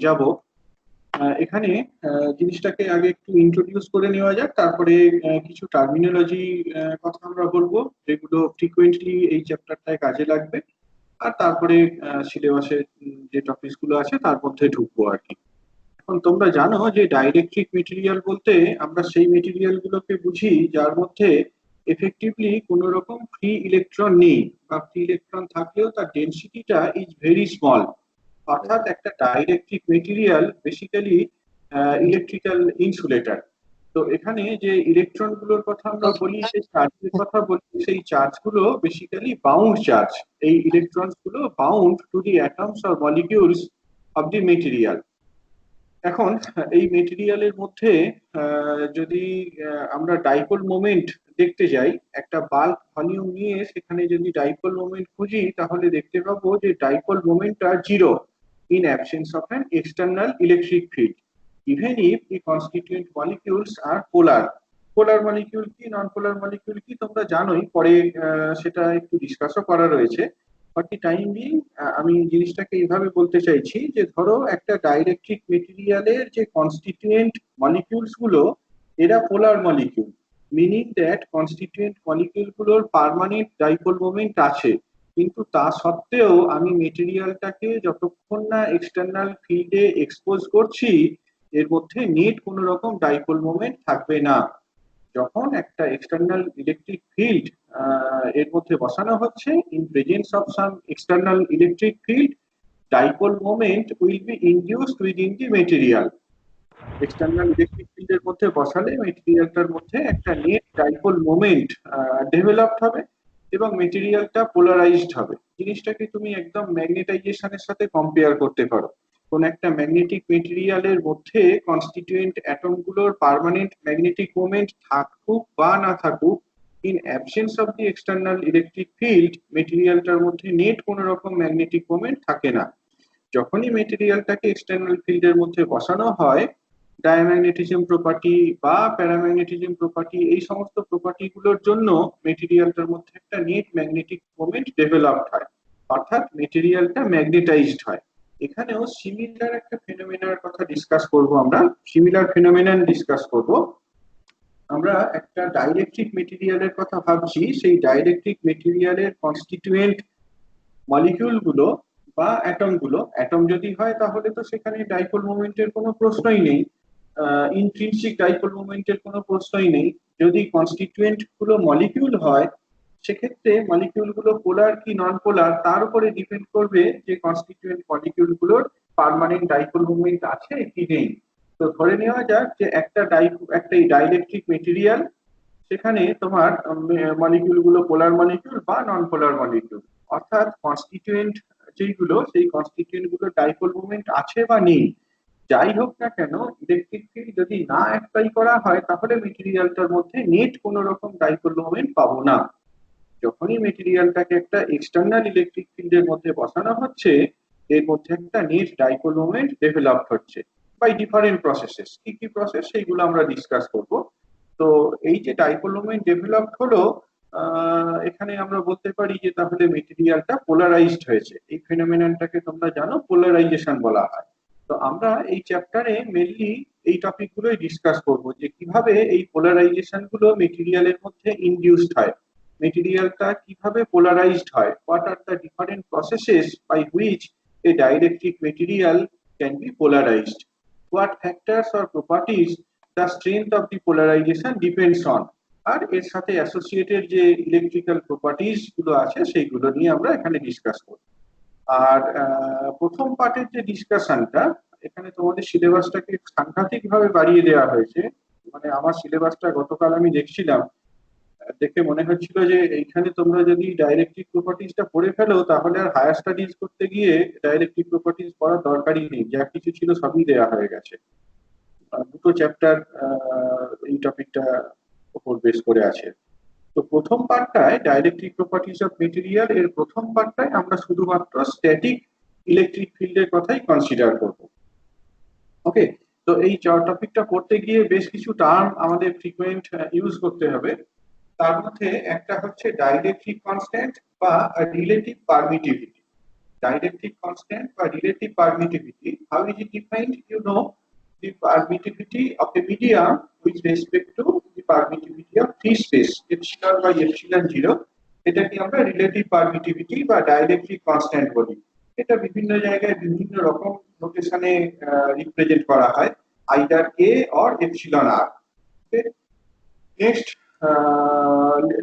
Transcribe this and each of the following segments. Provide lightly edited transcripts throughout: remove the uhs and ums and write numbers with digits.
যাব। এখানে জিনিসটাকে আগে একটু ইন্ট্রোডিউস করে নেওয়া যাক, তারপরে কিছু টার্মিনোলজি কথা আমরা বলবো যেগুলো ফ্রিকুয়েন্টলি এই চ্যাপ্টারটায় কাজে লাগবে। আর তারপরে সিলেবাসে যে টপিকস গুলো আছে তার মধ্যে ঢুকবো আর কি। এখন তোমরা জানো যে ডাইইলেকট্রিক মেটেরিয়াল বলতে আমরা সেই মেটেরিয়াল গুলোকে বুঝি যার মধ্যে এফেক্টিভলি কোনো রকম ফ্রি ইলেকট্রন নেই, বা ফ্রি ইলেকট্রন থাকলেও তার ডেনসিটিটা ইজ ভেরি স্মল। অর্থাৎ একটা dielectric material basically electrical insulator. তো এখানে যে ইলেকট্রন গুলোর কথা আমরা বলি, সেই চার্জের কথা বলি, সেই চার্জ গুলো বেসিক্যালি বাউন্ড চার্জ। এই ইলেকট্রনস গুলো bound to the atoms or molecules of the material. এখন এই মেটেরিয়ালের মধ্যে যদি আমরা ডাইপোল মোমেন্ট দেখতে যাই, একটা বাল্ক ভলিউম নিয়ে সেখানে যদি ডাইপোল মোমেন্ট খুঁজি, তাহলে দেখতে পাবো যে ডাইপোল মোমেন্টটা zero in absence of an external electric field, even if the constituent molecules are polar. Polar molecule কি, নন পোলার মলিকিউল কি তোমরা জানোই, পরে সেটা একটু ডিসকাসও করা রয়েছে। ফর দি টাইম বিং আমি জিনিসটাকে এইভাবে বলতে চাইছি যে ধরো একটা ডাইইলেকট্রিক মেটেরিয়ালের যে কনস্টিটিউয়েন্ট মলিকিউলস গুলো, এরা polar molecule, meaning that constituent molecule গুলোর পার্মানেন্ট ডাইপোল মোমেন্ট আছে। কিন্তু তা সত্ত্বেও আমি মেটেরিয়ালটাকে যতক্ষণ না এক্সটার্নাল ফিল্ডে এক্সপোজ করছি, এর মধ্যে নেট কোনো রকম ডাইপোল মোমেন্ট থাকবে না। যখন একটা এক্সটার্নাল ইলেকট্রিক ফিল্ড এর মধ্যে বসানো হচ্ছে, in presence of some external electric field, dipole moment will be induced within the material. External electric ফিল্ডের মধ্যে বসালে মেটেরিয়ালটার মধ্যে একটা নেট ডাইপোল মোমেন্ট ডেভেলপড হবে এবং মেটেরিয়ালটা পোলারাইজড হবে। জিনিসটাকে তুমি একদম ম্যাগনেটাইজেশনের সাথে কম্পেয়ার করতে পারো। কোন একটা ম্যাগনেটিক মেটেরিয়ালের মধ্যে কনস্টিটিউয়েন্ট অ্যাটমগুলোর পার্মানেন্ট ম্যাগনেটিক মোমেন্ট থাকুক বা না থাকুক, in absence of the external electric field, মেটেরিয়ালটার মধ্যে নেট কোনো রকম ম্যাগনেটিক মোমেন্ট থাকে না। যখনই মেটেরিয়ালটাকে এক্সটার্নাল ফিল্ডের মধ্যে বসানো হয়, ডায়াম্যাগনেটিজম প্রপার্টি বা প্যারাম্যাগনেটিজম প্রপার্টি, এই সমস্ত প্রপার্টি গুলোর জন্য মেটেরিয়ালটার মধ্যে একটা নেট ম্যাগনেটিক মোমেন্ট ডেভেলপড হয়, অর্থাৎ মেটেরিয়ালটা ম্যাগনেটাইজড হয়। এখানেও সিমিলার একটা ফিনোমেনার কথা ডিসকাস করব, আমরা সিমিলার ফিনোমেনন ডিসকাস করব। আমরা একটা ডাইইলেকট্রিক মেটেরিয়ালের কথা ভাবছি, সেই ডাইইলেকট্রিক মেটেরিয়ালের কনস্টিটিউয়েন্ট মলিকিউল গুলো বা অ্যাটম গুলো, অ্যাটম যদি হয় তাহলে তো সেখানে ডাইপোল মোমেন্টের কোনো প্রশ্নই নেই, ইন্ট্রিনসিক ডাইপোল মোমেন্টের কোনো প্রশ্নই নেই। যদি কনস্টিটিউয়েন্ট গুলো মলিকিউল হয়, সেক্ষেত্রে মলিকিউল গুলো পোলার কি নন পোলার তার উপরে ডিপেন্ড করবে যে কনস্টিটিউয়েন্ট মলিকিউল গুলোর পার্মানেন্ট ডাইপোল মোমেন্ট আছে কি নেই। তো ধরে নেওয়া যাক যে একটা ডাইইলেকট্রিক মেটেরিয়াল, সেখানে তোমার মলিকিউল গুলো পোলার মলিকিউল বা নন পোলার মলিকিউল, অর্থাৎ কনস্টিটিউয়েন্ট যেগুলো, সেই কনস্টিটিউয়েন্ট গুলো ডাইপোল মোমেন্ট আছে বা নেই। যাই হোক না কেন, ইলেকট্রিক ফিল্ড যদি না অ্যাপ্লাই করা হয়, তাহলে মেটেরিয়ালটার মধ্যে নেট কোনো রকম ডাইপোল মোমেন্ট পাবো না। যখনই মেটেরিয়ালটাকে একটা এক্সটার্নাল ইলেকট্রিক ফিল্ডের মধ্যে বসানো হচ্ছে, এর মধ্যে একটা নেট ডাইপোল মোমেন্ট ডেভেলপ হচ্ছে বাই ডিফারেন্ট প্রসেসেস। কি কি প্রসেস সেইগুলো আমরা ডিসকাস করব। তো এই যে ডাইপোল মোমেন্ট ডেভেলপড হলো, এখানে আমরা বলতে পারি যে তাহলে মেটেরিয়ালটা পোলারাইজড হয়েছে। এই ফিনোমেননটাকে তোমরা জানো পোলারাইজেশন বলা হয়। তো আমরা এই চ্যাপ্টারে মেনলি এই টপিক গুলোই ডিসকাস করব, যে কিভাবে এই পোলারাইজেশন গুলো মেটেরিয়ালের মধ্যে ইনডিউসড হয়, মেটেরিয়ালটা কিভাবে পোলারাইজড হয়, what are the different processes by which a dielectric material can be polarised, what factors or properties the strength of the polarisation depends on, আর এর সাথে অ্যাসোসিয়েটেড যে ইলেকট্রিক্যাল প্রপার্টিজ গুলো আছে সেইগুলো নিয়ে আমরা এখানে ডিসকাস করব। আর প্রথম পার্টের যে ডিসকাশনটা, এখানে তোমাদের সিলেবাসটাকে সাংঘাতিক ভাবে বাড়িয়ে দেওয়া হয়েছে। মানে আমার সিলেবাসটা গতকাল আমি দেখছিলাম, দেখে মনে হচ্ছিল যে এইখানে তোমরা যদি ডাইরেক্ট্রিক প্রপার্টিজটা পড়ে ফেলো, তাহলে আর হায়ার স্টাডিজ করতে গিয়ে ডাইরেক্ট্রিক প্রপার্টিজ পড়ার দরকারই নেই, যা কিছু ছিল সবই দেওয়া হয়ে গেছে। দুটো চ্যাপ্টার এই টপিকটা উপর বেস করে আছে। তো প্রথম পার্টটায় ডাইরেক্ট্রিক প্রপার্টিজ অফ মেটেরিয়াল, এর প্রথম পার্টটায় আমরা শুধুমাত্র স্ট্যাটিক ইলেকট্রিক ফিল্ডের কথাই কনসিডার করব। ওকে। তো এই টপিকটা পড়তে গিয়ে বেশ কিছু টার্ম আমাদের ফ্রিকোয়েন্ট ইউজ করতে হবে। তার মধ্যে একটা হচ্ছে ডাইইলেকট্রিক কনস্ট্যান্ট বা relative permittivity. dielectric constant or relative permittivity. How is it defined? You know, the permittivity of a medium with respect to the permittivity of free space, epsilon by epsilon 0, এটাকে আমরা relative permittivity বা dielectric constant বলি। এটা বিভিন্ন জায়গায় বিভিন্ন রকম নোটেশনে represent করা হয়, আইদার এ অর এপসিলন আর। Next,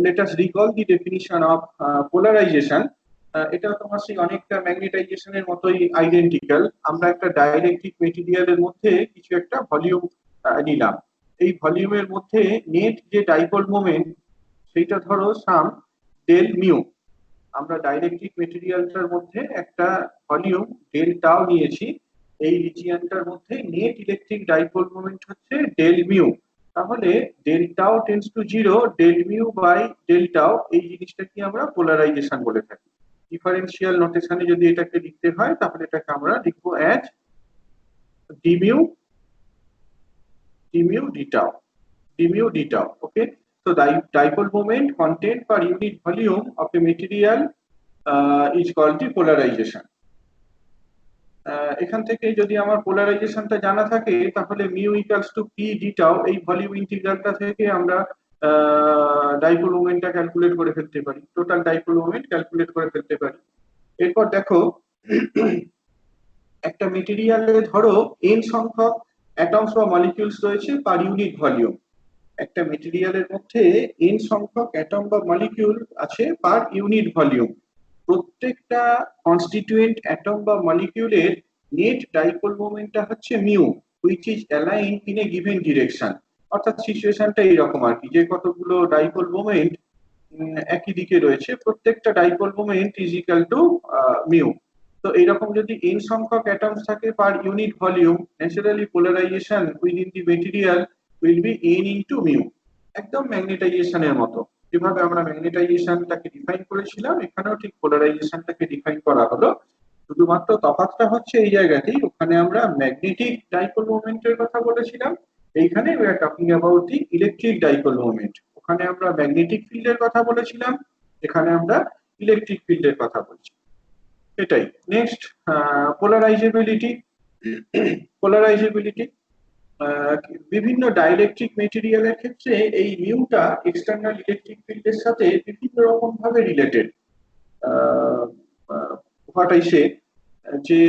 let us recall the definition of polarization. এটা তোমার সেই অনেকটা ম্যাগনেটাইজেশনের মতোই আইডেন্টিক্যাল। আমরা একটা ডাইলেকট্রিক মেটেরিয়ালের মধ্যে কিছু একটা ভলিউম নিলাম, এই ভলিউমের মধ্যে নেট যে ডাইপোল মোমেন্ট সেইটা ধরো সাম ডেল মিউ। আমরা ডাইলেকট্রিক মেটেরিয়ালটার মধ্যে একটা ভলিউম ডেল টাও নিয়েছি, এই রিজিয়নটার মধ্যে নেট ইলেকট্রিক ডাইপোল মোমেন্ট হচ্ছে ডেল মিউ। তাহলে del tau tends to 0, del mu by del tau, এই জিনিসটাকে আমরা পোলারাইজেশন বলে থাকি। ডিফারেন্সিয়াল নোটেশনে যদি এটাকে লিখতে হয় তাহলে এটাকে আমরা লিখবো অ্যাজ ডি মিউ ডি টাও, ডি মিউ ডি টাও। ওকে, so the dipole moment content per unit volume of a material is called the polarization. এখান থেকে যদি আমার পোলারাইজেশনটা জানা থাকে তাহলে mu equals to P D টাও, এই ভলিউম ইন্টিগ্রালটা থেকে আমরা ডাইপোল মোমেন্টটা ক্যালকুলেট করে ফেলতে পারি, টোটাল ডাইপোল মোমেন্ট ক্যালকুলেট করে ফেলতে পারি। এরপর দেখো, একটা মেটেরিয়ালে ধরো n সংখ্যক অ্যাটমস বা মলিকিউলস রয়েছে পার ইউনিট ভলিউম। একটা মেটেরিয়ালের মধ্যে n সংখ্যক অ্যাটম বা মলিকিউল আছে পার ইউনিট ভলিউম। প্রত্যেকটা কনস্টিটিউয়েন্ট অ্যাটম বা মলিকিউলের নেট ডাইপোল মোমেন্টটা হচ্ছে mu, which is aligned in a given direction. অর্থাৎ সিচুয়েশনটা এইরকম আর কি, যে কতগুলো ডাইপোল মোমেন্ট একই দিকে রয়েছে, প্রত্যেকটা dipole moment is equal two mu. তো এইরকম যদি n সংখ্যক অ্যাটমস থাকে per unit volume, naturally polarisation within the material will be n into mu, একদম ম্যাগনেটাইজেশনের মতো। যেভাবে আমরা ম্যাগনেটাইজেশনটাকে ডিফাইন করেছিলাম এখানেও ঠিক পোলারাইজেশনটাকে ডিফাইন করা হলো। শুধুমাত্র তফাৎটা হচ্ছে এই জায়গাতেই, ওখানে আমরা ম্যাগনেটিক ডাইপোল মোমেন্টের কথা বলেছিলাম, এইখানে we are talking about the electric dipole moment। ওখানে আমরা ম্যাগনেটিক ফিল্ডের কথা বলেছিলাম, এখানে আমরা ইলেকট্রিক ফিল্ডের কথা বলছি। এটাই। নেক্সট, পোলারাইজেবিলিটি। পোলারাইজেবিলিটি বিভিন্ন ডাইলেকট্রিক মেটেরিয়ালের ক্ষেত্রে এই মিউটা এক্সটার্নাল ইলেকট্রিক ফিল্ডের সাথে বিভিন্ন রকম ভাবে রিলেটেড। হোয়াট আই সে, যে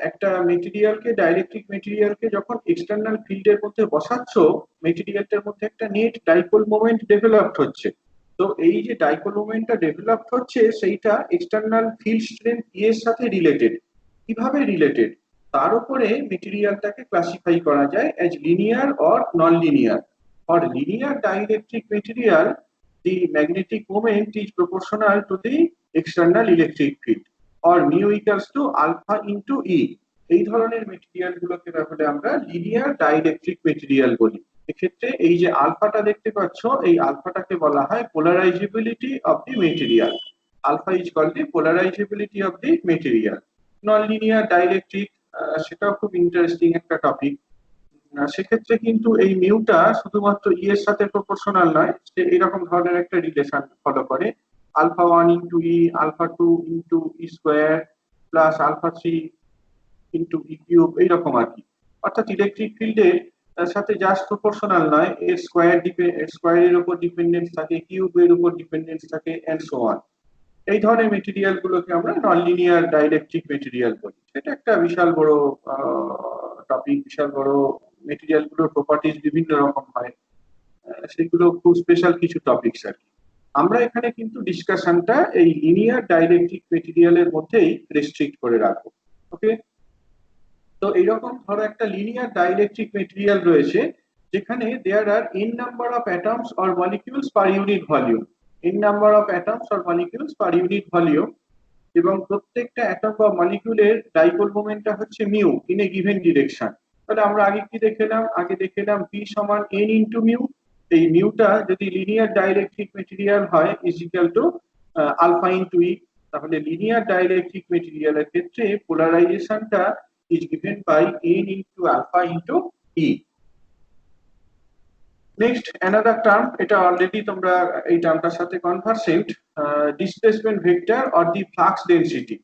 একটা মেটেরিয়ালকে ডাইলেকট্রিক মেটেরিয়ালকে যখন এক্সটার্নাল ফিল্ডের মধ্যে বসাচ্ছ, মেটেরিয়ালটার মধ্যে একটা নেট ডাইপোল মোমেন্ট ডেভেলপড হচ্ছে। তো এই যে ডাইপোল মোমেন্টটা ডেভেলপড হচ্ছে সেইটা এক্সটার্নাল ফিল্ড স্ট্রেংথ এর সাথে রিলেটেড। কিভাবে রিলেটেড, তার উপরে মেটেরিয়ালটাকে ক্লাসিফাই করা যায় as linear or non linear. For linear dielectric material the magnetic moment is proportional to the external electric field or mu equals to alpha into E। এই ধরনের material গুলোকে তাহলে আমরা লিনিয়ার ডাইলেকট্রিক মেটেরিয়াল বলি। এক্ষেত্রে এই যে আলফাটা দেখতে পাচ্ছ, এই আলফাটাকে বলা হয় polarisability of the material. Alpha is called the polarisability of the material. Non linear dielectric, সেটাও খুব ইন্টারেস্টিং একটা টপিক। সেক্ষেত্রে কিন্তু এই মিউটা শুধুমাত্র ই এর সাথে প্রপোর্শনাল নয়, সে এরকম ধরনের একটা রিলেশন ফলো করে, আলফা 1 ইন্টু ই, আলফা 2 ইন্টু ই স্কোয়ার প্লাস আলফা 3 ইন্টু ই কিউব, এইরকম আর কি। অর্থাৎ ইলেকট্রিক ফিল্ডের সাথে জাস্ট প্রপোর্শনাল নয়, এর স্কোয়ারের উপর ডিপেন্ডেন্স থাকে, কিউবের উপর ডিপেন্ডেন্স থাকে, এন্ড সো অন। এই ধরনের মেটেরিয়াল গুলোকে আমরা নন লিনিয়ার ডাইলেকট্রিক মেটেরিয়াল বলি। এটা একটা বিশাল বড় টপিক, বিশাল বড়। মেটেরিয়াল গুলোর প্রপার্টিজ বিভিন্ন রকম হয়, সেগুলো খুব স্পেশাল কিছু টপিকস আর কি। আমরা এখানে কিন্তু ডিসকাশনটা এই লিনিয়ার ডাইলেকট্রিক মেটেরিয়ালের মধ্যেই রেস্ট্রিক্ট করে রাখবো। ওকে, তো এইরকম ধরো একটা লিনিয়ার ডাইলেকট্রিক মেটেরিয়াল রয়েছে যেখানে দেয়ার আর n number of atoms or molecules per unit volume, n number of atoms or molecules per unit volume, এবং প্রত্যেকটা অ্যাটম বা মলিকিউলের ডাইপোল মোমেন্টটা হচ্ছে mu in a given direction. তাহলে আমরা আগে কি দেখলাম, আগে দেখলাম p সমান n ইনটু মিউ। এই মিউটা যদি লিনিয়ার ডাইলেকট্রিক মেটেরিয়াল হয় is equal to alpha into E. তাহলে লিনিয়ার ডাইলেকট্রিক মেটেরিয়ালের ক্ষেত্রে পোলারাইজেশনটা is given by n into alpha into e. Next, another term, এটা অলরেডি তোমরা এই টার্মটার সাথে conversant, displacement vector or the flux density.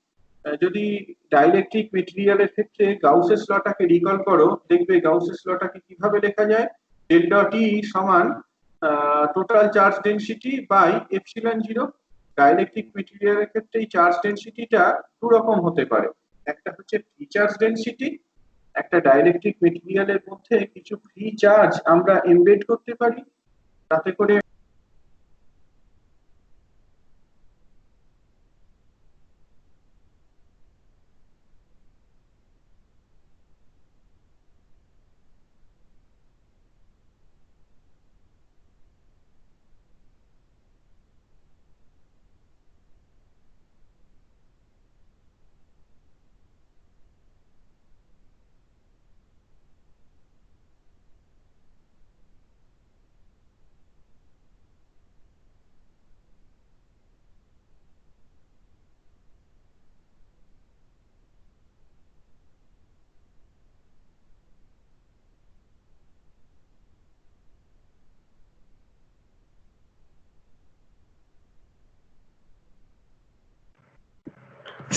যদি ডাইইলেকট্রিক মেটেরিয়ালের ক্ষেত্রে গাউসের লটাকে রিকল করো, দেখবে গাউসের লটাকে কিভাবে লেখা যায়, ডেল ডট ই সমান total charge density by epsilon zero. Dielectric মেটেরিয়ালের ক্ষেত্রে এই চার্জ ডেনসিটিটা দু রকম হতে পারে, একটা হচ্ছে ফ্রি চার্জ ডেনসিটি, একটা ডাইইলেকট্রিক মেটেরিয়ালের মধ্যে কিছু ফ্রি চার্জ আমরা এমবেড করতে পারি, তাতে করে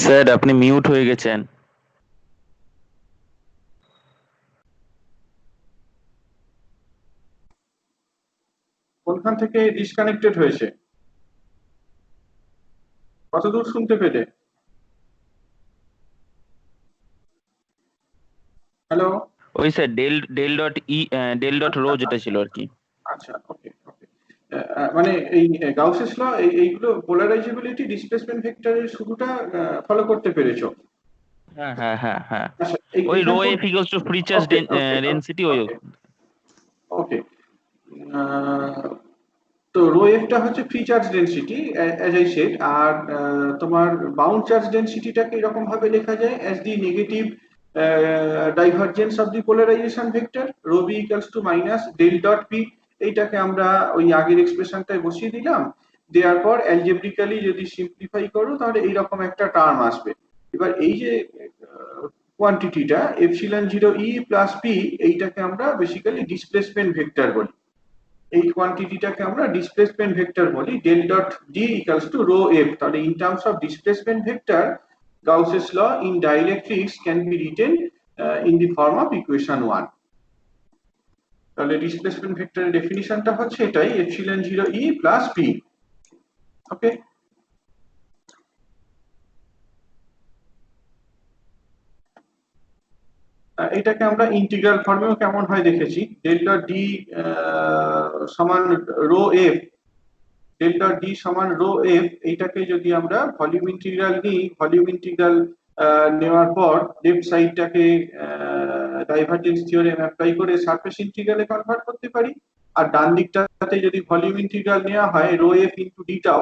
স্যার আপনি মিউট হয়ে গেছেন। কোনখান থেকে ডিসকানেক্টেড হয়েছে, কতদূর শুনতে পেলে? হ্যালো? ওই sir del dot del dot rho যেটা ছিল আর কি। আচ্ছা, ওকে ওকে। মানে এই গাউসেস ল এইগুলো পোলারাইজেবিলিটি ডিসপ্লেসমেন্ট ভেক্টরের শুরুটা ফলো করতে পেরেছো? হ্যাঁ হ্যাঁ হ্যাঁ হ্যাঁ, আচ্ছা, ওই রো এখানে কোন, F equals to free charge okay okay density ওই। Okay okay. তো রো এফটা হচ্ছে free charge density as I said, আর তোমার বাউন্ড চার্জ ডেনসিটিটাকে এরকম ভাবে লেখা যায় as the negative divergence of the polarisation vector rho B equals to minus del dot P. এইটাকে আমরা ওই আগের এক্সপ্রেশনটায় বসিয়ে দিলাম, দেওয়ার পর অ্যালজেব্রিক্যালি যদি সিম্পলিফাই করো তাহলে এইরকম একটা টার্ম আসবে। এবার এই যে কোয়ান্টিটিটা epsilon zero E plus P, এইটাকে আমরা বেসিক্যালি ডিসপ্লেসমেন্ট ভেক্টর বলি। এই কোয়ান্টিটিটাকে আমরা ডিসপ্লেসমেন্ট ভেক্টর বলি, del dot D equals to rho F. তাহলে in terms of displacement vector Gauss's law in dielectrics can be written in the form of equation 1। তাহলে displacement ভেক্টরের ডেফিনিশনটা হচ্ছে এটাই, epsilon zero E plus P. Okay, এটাকে আমরা integral ফর্মেও কেমন হয় দেখেছি, ডেল ডট ডি সমান rho F, del dot D সমান রো এফ। এইটাকে যদি আমরা ভলিউম ইন্টিগ্রাল নিই, ভলিউম ইন্টিগ্রাল নেওয়ার পর লেফট সাইডটাকে ডাইভারজেন্স থিওরেম অ্যাপ্লাই করে সারফেস ইন্টিগ্রালে কনভার্ট করতে পারি, আর ডান দিকটাতে যদি ভলিউম ইন্টিগ্রাল নেওয়া হয় রো এফ ইনটু ডি টাও,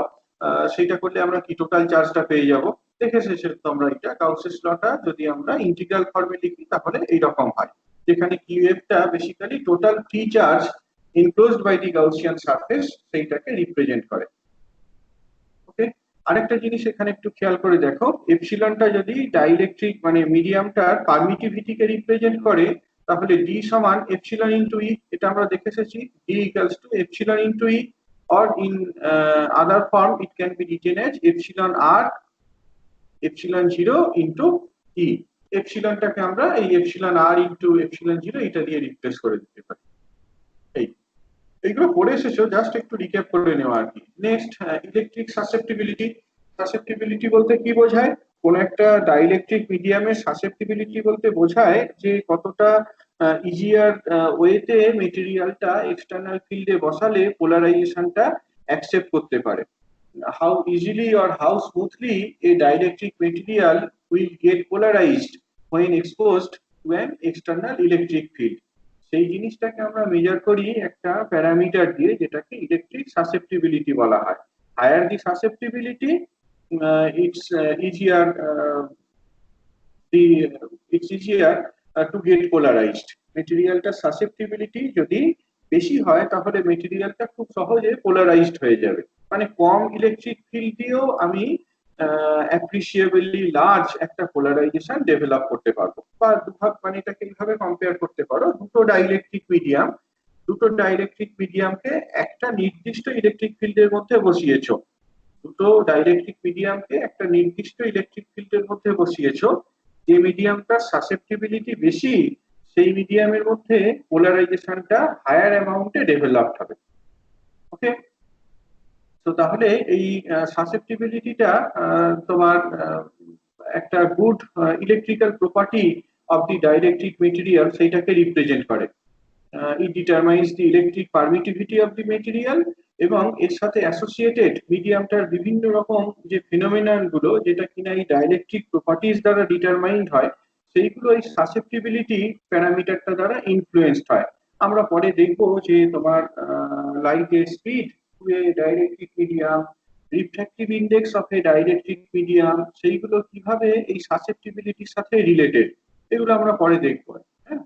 সেটা করলে আমরা কি টোটাল চার্জটা পেয়ে যাব। দেখে শেষে তোমরা এটা গাউসেস লটা যদি আমরা ইন্টিগ্রাল ফর্মে লিখি তাহলে এইরকম হয়, যেখানে কিউএফটা basically total free charge enclosed by the Gaussian surface সেইটাকে রিপ্রেজেন্ট করে। ওকে, আরেকটা জিনিস এখানে একটু খেয়াল করে দেখো, এপসিলনটা যদি ডাইইলেকট্রিক মানে মিডিয়ামটার পারমিটিভিটিকে রিপ্রেজেন্ট করে, তাহলে ডি সমান এপসিলন ইনটু ই, এটা আমরা দেখে এসেছি, D equals to epsilon into E, or in other form it can be written as epsilon r epsilon 0 into e। এপসিলনটাকে আমরা এই এপসিলন r ইনটু এপসিলন 0 এটা দিয়ে রিপ্লেস করে দিতে পারি। এই এইগুলো পড়ে এসেছো, জাস্ট একটু রিক্যাপ করে নেওয়া আর কি। Next, electric susceptibility. সাসেপ্টিবিলিটি বলতে কি বোঝায়, কোন একটা ডাইইলেকট্রিক মিডিয়ামের সাসেপ্টিবিলিটি বলতে বোঝায় যে কতটা ইজিয়ার ওয়েতে মেটেরিয়ালটা এক্সটার্নাল ফিল্ডে বসালে পোলারাইজেশনটা অ্যাকসেপ্ট করতে পারে। How easily or how smoothly A dielectric material will get polarised when exposed to an external electric field, সেই জিনিসটাকে আমরা মেজার করি একটা প্যারামিটার দিয়ে, যেটাকে ইলেকট্রিক সাসেপ্টিবিলিটি বলা হয়। Higher the susceptibility, it's easier the it's easier to get polarised. মেটেরিয়ালটা সাসেপ্টিবিলিটি যদি বেশি হয় তাহলে মেটেরিয়ালটা খুব সহজে পোলারাইজড হয়ে যাবে, মানে কম ইলেকট্রিক ফিল্ড দিয়েও আমি অ্যাপ্রিসিয়েবলি লার্জ একটা পোলারাইজেশন ডেভেলপ করতে পারবো। বা মানে এটাকে এইভাবে কম্পেয়ার করতে পারো, দুটো ডাইইলেকট্রিক মিডিয়ামকে একটা নির্দিষ্ট ইলেকট্রিক ফিল্ডের মধ্যে বসিয়েছো, দুটো ডাইইলেকট্রিক মিডিয়ামকে একটা নির্দিষ্ট ইলেকট্রিক ফিল্ডের মধ্যে বসিয়েছো, যে মিডিয়ামটার সাসেপ্টিবিলিটি বেশি সেই মিডিয়ামের মধ্যে পোলারাইজেশনটা হায়ার অ্যামাউন্টে ডেভেলপড হবে। ওকে, তো তাহলে এই সাসেপ্টিবিলিটিটা তোমার একটা good electrical property of the dielectric material সেইটাকে রিপ্রেজেন্ট করে। It determines the electric permittivity of the material, এবং এর সাথে অ্যাসোসিয়েটেড মিডিয়ামটার বিভিন্ন রকম যে ফিনোমিনান গুলো যেটা কিনা এই ডাইইলেকট্রিক প্রপার্টিজ দ্বারা ডিটারমাইন্ড হয়, সেইগুলো এই সাসেপ্টিবিলিটি প্যারামিটারটা দ্বারা ইনফ্লুয়েন্সড হয়। আমরা পরে দেখবো যে তোমার লাইটের speed to a dielectric medium, refractive index of a dielectric medium, সেইগুলো কিভাবে এই সাসেপ্টিবিলিটির সাথে রিলেটেড, এগুলো আমরা পরে দেখবো। হ্যাঁ,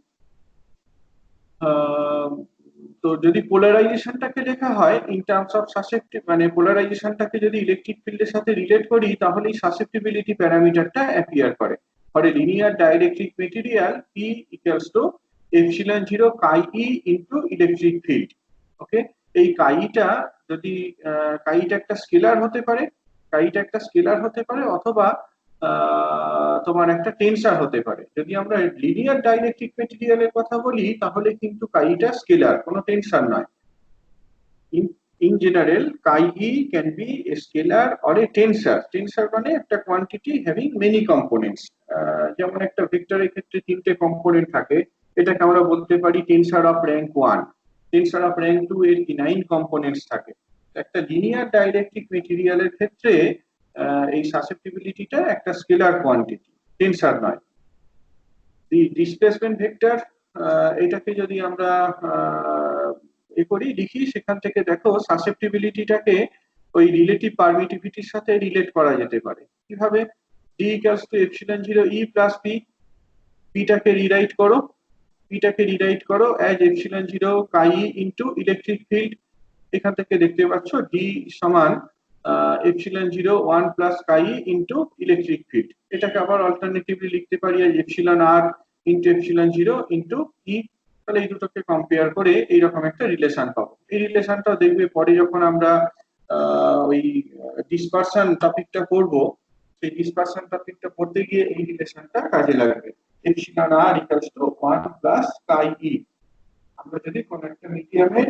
তো যদি পোলারাইজেশনটাকে লেখা হয় ইন টার্মস অফ সাসেপ্টিভ, মানে পোলারাইজেশনটাকে যদি ইলেকট্রিক ফিল্ডের সাথে রিলেট করি, তাহলে এই সাসেপ্টিবিলিটি প্যারামিটারটা অ্যাপিয়ার করে। For a linear dielectric material P equals to epsilon 0 chi E into electric field. Okay, এই কাইটা যদি কাইটা একটা স্কেলার হতে পারে, কাইটা একটা স্কেলার হতে পারে, অথবা তোমার একটা টেনসার হতে পারে। যদি আমরা লিনিয়ার ডাইইলেকট্রিক মেটেরিয়ালের কথা বলি তাহলে কিন্তু কাইটা স্কেলার, কোনো টেনসার নয়। in general chi e can be a scalar or a tensor. Tensor মানে একটা কোয়ান্টিটি হ্যাভিং মেনি কম্পোনেন্টস। যেমন একটা ভেক্টরের ক্ষেত্রে তিনটে কম্পোনেন্ট থাকে, এটাকে আমরা বলতে পারি tensor of rank 1। Tensor of rank 2 এর কি 9 কম্পোনেন্টস থাকে। একটা লিনিয়ার ডাইইলেকট্রিক মেটেরিয়ালের ক্ষেত্রে এই সাসেপ্টিবিলিটিটা একটা স্কেলার কোয়ান্টিটি, টেনসর নয়। দি ডিসপ্লেসমেন্ট ভেক্টর, এটাকে যদি আমরা লিখি, সেখান থেকে দেখো সাসেপ্টিবিলিটিটাকে ওই রিলেটিভ পারমিটিভিটির সাথে রিলেট করা যেতে পারে। কিভাবে? D equals to epsilon 0 E plus P, পিটাকে রিরাইট করো as epsilon 0 chi E into electric field. এখান থেকে দেখতে পাচ্ছ ডি সমান epsilon 0 1 plus chi E into electric field. এটাকে আবার অল্টারনেটিভলি লিখতে পারি as epsilon R into epsilon 0 into E. তাহলে এই দুটোকে কম্পেয়ার করে এইরকম একটা রিলেশন পাবো। এই রিলেশনটাও দেখবে পরে যখন আমরা ওই ডিসপারশন টপিকটা করব, সেই ডিসপারশন টপিকটা পড়তে গিয়ে এই রিলেশনটা কাজে লাগবে। Epsilon R equals to 1 plus chi E. আমরা যদি কোনো একটা মিডিয়ামের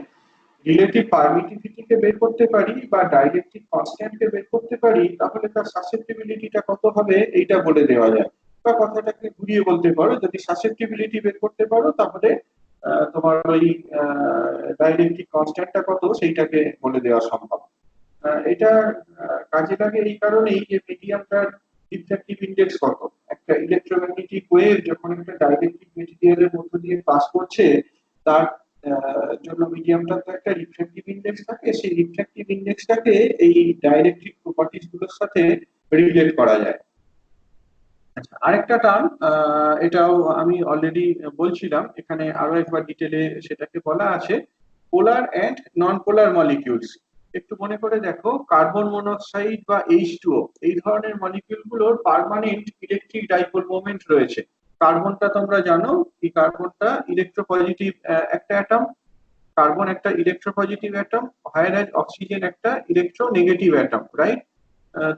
রিলেটিভ পারমিটিভিটিকে বের করতে পারি বা ডাইইলেকট্রিক কনস্ট্যান্টকে বের করতে পারি, তাহলে তার সাসেপ্টিবিলিটিটা কত হবে এইটা বলে দেওয়া যায়। বা কথাটাকে ঘুরিয়ে বলতে পারো, যদি সাসেপ্টিবিলিটি বের করতে পারো তাহলে তোমার ওই ডাইইলেকট্রিক কনস্ট্যান্টটা কত সেইটাকে বলে দেওয়া সম্ভব। এটা কাজে লাগে এই কারণেই যে মিডিয়ামটার রিফ্র্যাক্টিভ ইন্ডেক্স কত। একটা ইলেকট্রোম্যাগনেটিক ওয়েভ যখন একটা ডাইইলেকট্রিক মেটেরিয়ালের মধ্য দিয়ে পাস করছে, তার জন্য মিডিয়ামটার তো একটা রিফ্র্যাক্টিভ ইন্ডেক্স থাকে, সেই রিফ্র্যাক্টিভ ইন্ডেক্সটাকে এই ডাইইলেকট্রিক প্রপার্টিজ গুলোর সাথে রিলেট করা যায়। আচ্ছা, আরেকটা টার্ম, এটাও আমি অলরেডি বলছিলাম, এখানে আরো একবার ডিটেলে সেটাকে বলা আছে, পোলার এন্ড নন পোলার মলিকিউলস। একটু মনে করে দেখো, কার্বন মনোক্সাইড বা H2O এই ধরনের মলিকিউল গুলোর পার্মানেন্ট ইলেকট্রিক ডাইপোল মোমেন্ট রয়েছে। কার্বনটা তোমরা জানো, এই কার্বনটা ইলেকট্রোপজিটিভ একটা অ্যাটম, কার্বন একটা ইলেকট্রোপজিটিভ অ্যাটম, whereas অক্সিজেন একটা ইলেকট্রোনেগেটিভ অ্যাটম, রাইট?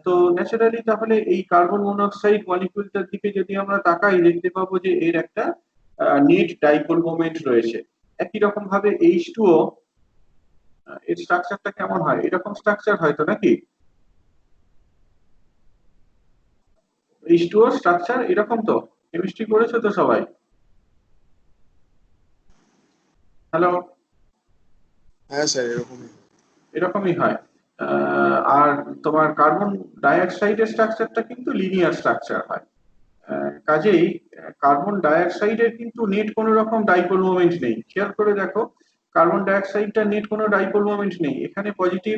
তো ন্যাচারালি তাহলে এই কার্বন মনোক্সাইড মলিকিউলটার দিকে যদি আমরা তাকাই, দেখতে পাবো যে এর একটা নেট ডাইপোল মোমেন্ট রয়েছে। একই রকম ভাবে H2O এর স্ট্রাকচারটা কেমন হয়? এরকম স্ট্রাকচার হয় তো নাকি? H2O স্ট্রাকচার এরকম তো, কেমিস্ট্রি করেছো তো সবাই? হ্যালো? হ্যাঁ স্যার, এরকমই। এরকমই হয়। আর তোমার কার্বন ডাইঅক্সাইডের স্ট্রাকচারটা কিন্তু লিনিয়ার স্ট্রাকচার হয়। কাজেই কার্বন ডাইঅক্সাইডের কিন্তু নেট কোনো রকম ডাইপোল মোমেন্ট নেই। খেয়াল করে দেখো, কার্বন ডাইঅক্সাইডটা নেট কোনো ডাইপোল মোমেন্ট নেই। এখানে পজিটিভ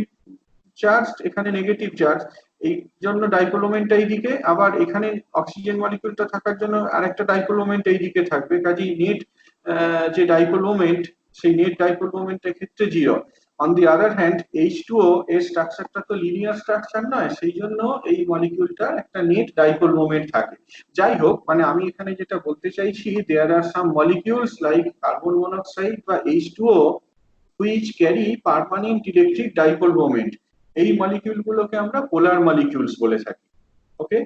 চার্জ, এখানে নেগেটিভ চার্জ, এই জন্য ডাইপোল মোমেন্টটা এইদিকে, আবার এখানে অক্সিজেন মলিকিউলটা থাকার জন্য আরেকটা ডাইপোল মোমেন্ট এইদিকে থাকবে। কাজেই নেট যে ডাইপোল মোমেন্ট, সেই নেট ডাইপোল মোমেন্টের ক্ষেত্রে 0। On the other hand H2O এর স্ট্রাকচারটা তো লিনিয়ার স্ট্রাকচার নয়, সেই জন্য এই মলিকিউলটা একটা নেট ডাইপোল মোমেন্ট থাকে। যাই হোক, মানে আমি এখানে যেটা বলতে চাইছি, দেয়ার আর সাম মলিকিউলস লাইক কার্বন মনোক্সাইড বা H2O which carry permanent electric dipole moment. এই মলিকিউলগুলোকে আমরা পোলার মলিকিউলস বলে থাকি। ওকে,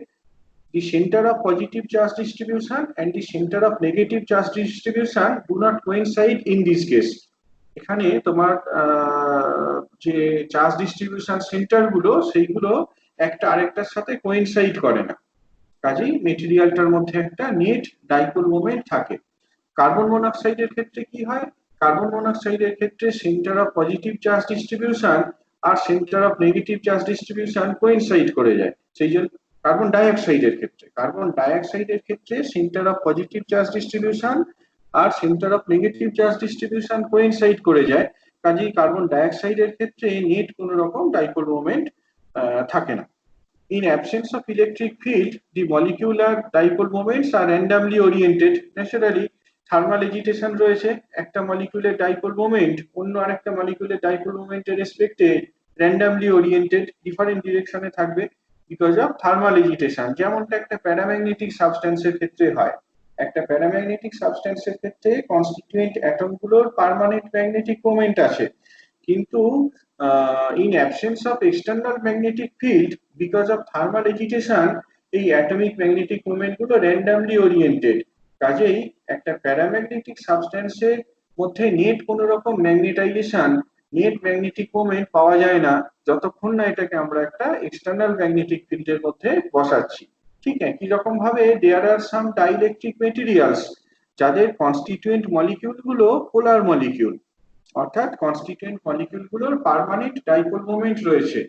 the center of positive charge distribution and the center of negative charge distribution do not coincide in this case. এখানে তোমার যে charge distribution centre গুলো সেইগুলো একটা আরেকটার সাথে কোইনসাইড করে না, কাজেই মেটেরিয়ালটার মধ্যে একটা নেট ডাইপোল মোমেন্ট থাকে। কার্বন মনোক্সাইডের ক্ষেত্রে কি হয়? কার্বন মনোক্সাইডের ক্ষেত্রে centre of positive charge distribution আর centre of negative charge distribution coincide করে যায়। সেই জন্য কার্বন ডাইঅক্সাইডের ক্ষেত্রে centre of positive charge distribution আর centre of negative charge distribution coincide করে যায়, কাজেই কার্বন ডাইঅক্সাইডের ক্ষেত্রে নেট কোনো রকম ডাইপোল মোমেন্ট থাকে না। In absence of electric field, the molecular dipole moments are randomly oriented. Naturally, thermal agitation রয়েছে, একটা মলিকিউলের ডাইপোল মোমেন্ট অন্য আরেকটা মলিকিউলের ডাইপোল মোমেন্টের রেসপেক্টে randomly oriented ডিফারেন্ট ডিরেকশনে থাকবে বিকজ অফ থার্মাল এজিটেশন। যেমনটা একটা প্যারাম্যাগনেটিক সাবস্টেন্সের ক্ষেত্রে হয়। একটা প্যারাম্যাগনেটিক সাবস্টেন্সের ক্ষেত্রে কনস্টিটিউয়েন্ট অ্যাটমগুলোর পার্মানেন্ট ম্যাগনেটিক মোমেন্ট আছে, কিন্তু in absence of external magnetic field because of thermal agitation এই অ্যাটমিক ম্যাগনেটিক মোমেন্ট গুলো র্যান্ডমলি ওরিয়েন্টেড, কাজেই একটা প্যারাম্যাগনেটিক সাবস্টেন্সের মধ্যে নেট কোনো রকম ম্যাগনেটাইজেশন, নেট ম্যাগনেটিক মোমেন্ট পাওয়া যায় না যতক্ষণ না এটাকে আমরা একটা এক্সটার্নাল ম্যাগনেটিক ফিল্ডের মধ্যে বসাচ্ছি। ঠিক একই রকম ভাবে দেয়ার আর সাম ডাইইলেকট্রিক মেটেরিয়ালস যাদের কনস্টিটিউয়েন্ট মলিকিউল গুলো পোলার মলিকিউল, অর্থাৎ কনস্টিটিউয়েন্ট মলিকিউলগুলোর পার্মানেন্ট ডাইপোল মোমেন্ট রয়েছে।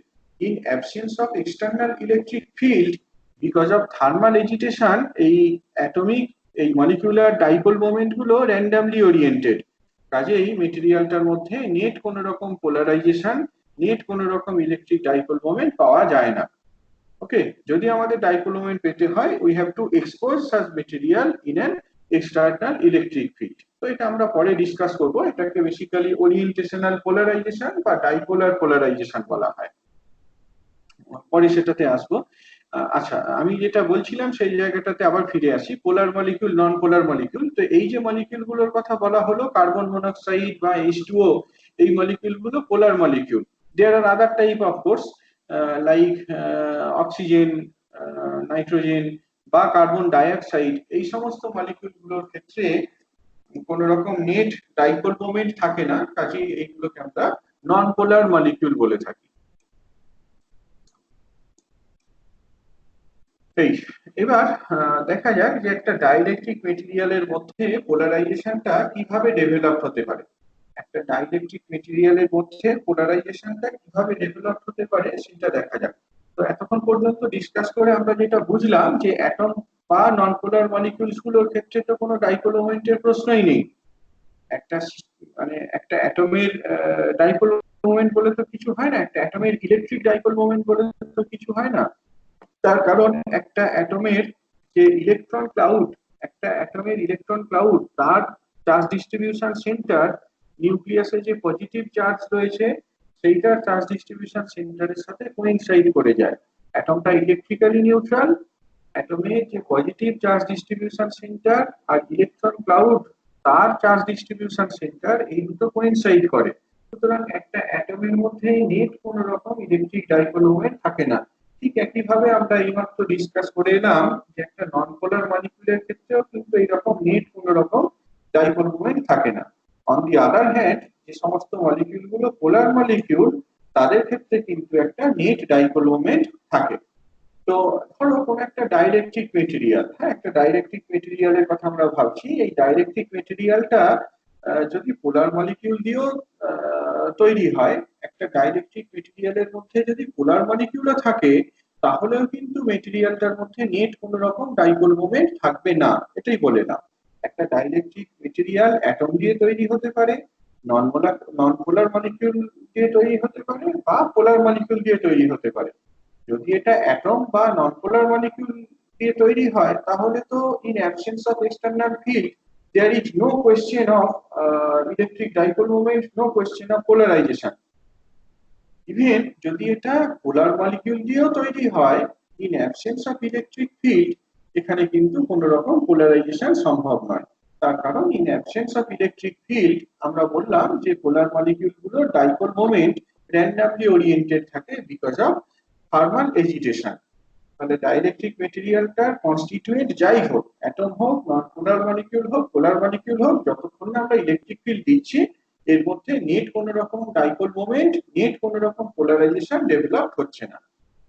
In absence of external electric field because of thermal agitation এই অ্যাটমিক এই মলিকিউলার ডাইপোল মোমেন্ট গুলো র্যান্ডমলি ওরিয়েন্টেড, কাজেই মেটেরিয়ালটার মধ্যে নেট কোনো রকম পোলারাইজেশন, নেট কোনো রকম ইলেকট্রিক ডাইপোল মোমেন্ট পাওয়া যায় না। ওকে, যদি আমাদের ডাইপোল মোমেন্ট পেতে হয় we have to expose such material in an external electric field. তো এটা আমরা পরে ডিসকাস করব, এটাকে বেসিক্যালি ওরিয়েন্টেশনাল পোলারাইজেশন বা ডাইপোলার পোলারাইজেশন বলা হয়, পরে সেটাতে আসবো। আচ্ছা, আমি যেটা বলছিলাম সেই জায়গাটাতে আবার ফিরে আসি, পোলার মলিকিউল নন পোলার মলিকিউল। তো এই যে মলিকিউল গুলোর কথা বলা হলো কার্বন মনোক্সাইড বা H2O, এই মলিকিউল গুলো polar molecule. There are other type of course like oxygen, nitrogen বা কার্বন ডাইঅক্সাইড, এই সমস্ত মলিকিউল গুলোর ক্ষেত্রে কোন রকম নেট ডাইপোল মোমেন্ট থাকে না, কাজেই এইগুলোকে আমরা নন পোলার মলিকিউল বলে থাকি। এবার দেখা যাক যে একটা ডাইইলেকট্রিক মেটেরিয়ালের মধ্যে পোলারাইজেশনটা কিভাবে ডেভেলপ হতে পারে। একটা ডাইইলেকট্রিক মেটেরিয়ালের মধ্যে পোলারাইজেশনটা কিভাবে ডেভেলপ হতে পারে সেটা দেখা যাক। তো এতক্ষণ পর্যন্ত ডিসকাস করে আমরা যেটা বুঝলাম যে অ্যাটম বা নন পোলার মলিকিউলস গুলোর ক্ষেত্রে তো কোনো ডাইপোল মোমেন্টের প্রশ্নই নেই। একটা অ্যাটমের ডাইপোল মোমেন্ট বলে তো কিছু হয় না, একটা অ্যাটমের ইলেকট্রিক ডাইপোল মোমেন্ট বলে তো কিছু হয় না। তার কারণ একটা অ্যাটমের যে ইলেকট্রন ক্লাউড তার চার্জ ডিস্ট্রিবিউশন সেন্টার নিউক্লিয়াসে যে পজিটিভ চার্জ রয়েছে সেইটার চার্জ ডিস্ট্রিবিউশন সেন্টারের সাথে কোইনসাইড করে যায়। অ্যাটমটা ইলেকট্রিক্যালি নিউট্রাল, অ্যাটমের যে পজিটিভ চার্জ ডিস্ট্রিবিউশন সেন্টার আর ইলেকট্রন ক্লাউড তার চার্জ ডিস্ট্রিবিউশন সেন্টার এই দুটো কোইনসাইড করে। সুতরাং একটা অ্যাটমের মধ্যে নেট কোনো রকম ইলেকট্রিক ডাইপোল মোমেন্ট থাকে না। ঠিক একইভাবে আমরা এইমাত্র ডিসকাস করে এলাম যে একটা নন পোলার মলিকিউলের ক্ষেত্রেও কিন্তু এইরকম নেট কোনো রকম ডাইপোল মোমেন্ট থাকে না। অন দি আদার হ্যান্ড যে সমস্ত মলিকিউল গুলো পোলার মলিকিউল তাদের ক্ষেত্রে কিন্তু একটা নেট ডাইপোল মোমেন্ট থাকে। তো ধরো কোন একটা ডাইইলেকট্রিক মেটেরিয়াল, হ্যাঁ একটা ডাইইলেকট্রিক মেটেরিয়ালের কথা আমরা ভাবছি, এই ডাইইলেকট্রিক মেটেরিয়ালটা যদি পোলার মলিকিউল দিয়েও তৈরি হয়, একটা ডাইইলেকট্রিক মেটেরিয়ালের মধ্যে যদি পোলার মলিকিউলও থাকে তাহলেও কিন্তু মেটেরিয়ালটার মধ্যে নেট কোনো রকম ডাইপোল মোমেন্ট থাকবে না, এটাই বলে না। একটা ডাইইলেকট্রিক মেটেরিয়াল অ্যাটম দিয়ে তৈরি হতে পারে, নন পোলার মলিকিউল দিয়ে তৈরি হতে পারে বা পোলার মলিকিউল দিয়ে তৈরি হতে পারে। যদি এটা অ্যাটম বা নন পোলার মলিকিউল দিয়ে তৈরি হয় তাহলে তো in absence of external field there is no question of electric dipole moment, no question of polarization. Even যদি এটা পোলার মলিকিউল দিয়েও তৈরি হয়, in absence of electric field এখানে কিন্তু কোনো রকম পোলারাইজেশন সম্ভব নয়। তার কারণ in absence of electric field আমরা বললাম যে পোলার মলিকিউল গুলোর ডাইপোল মোমেন্ট randomly oriented থাকে বিকজ অফ থার্মাল এজিটেশন। তাহলে ডাইইলেকট্রিক মেটেরিয়ালটা কনস্টিটিউয়েন্ট যাই হোক, অ্যাটম হোক, নন পোলার মলিকিউল হোক, পোলার মলিকিউল হোক, যতক্ষণ না আমরা ইলেকট্রিক ফিল্ড দিচ্ছি এর মধ্যে নেট কোনো রকম ডাইপোল মোমেন্ট, নেট কোনো রকম পোলারাইজেশন ডেভেলপ হচ্ছে না।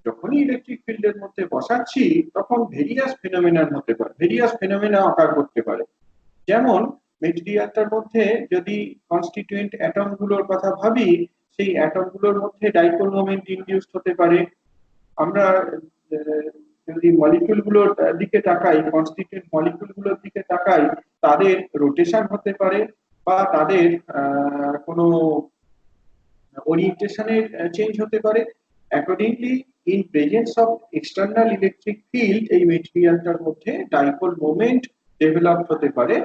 যখনই ইলেকট্রিক ফিল্ডের মধ্যে বসাচ্ছি তখন ভেরিয়াস ফেনোমেনন হতে পারে, ভেরিয়াস ফেনোমেনা অকার করতে পারে। যেমন মেটেরিয়ালটার মধ্যে যদি কনস্টিটিউয়েন্ট অ্যাটম গুলোর কথা ভাবি, সেই অ্যাটম গুলোর মধ্যে ডাইপোল মোমেন্ট ইনডিউসড হতে পারে। আমরা যদি মলিকিউল গুলোর দিকে তাকাই, কনস্টিটিউয়েন্ট মলিকিউল গুলোর দিকে তাকাই, তাদের রোটেশন হতে পারে বা তাদের কোনো ওরিয়েন্টেশনের চেঞ্জ হতে পারে। Accordingly in presence of external electric field এই মেটেরিয়ালটার মধ্যে ডাইপোল মোমেন্ট ডেভেলপ হতে পারে,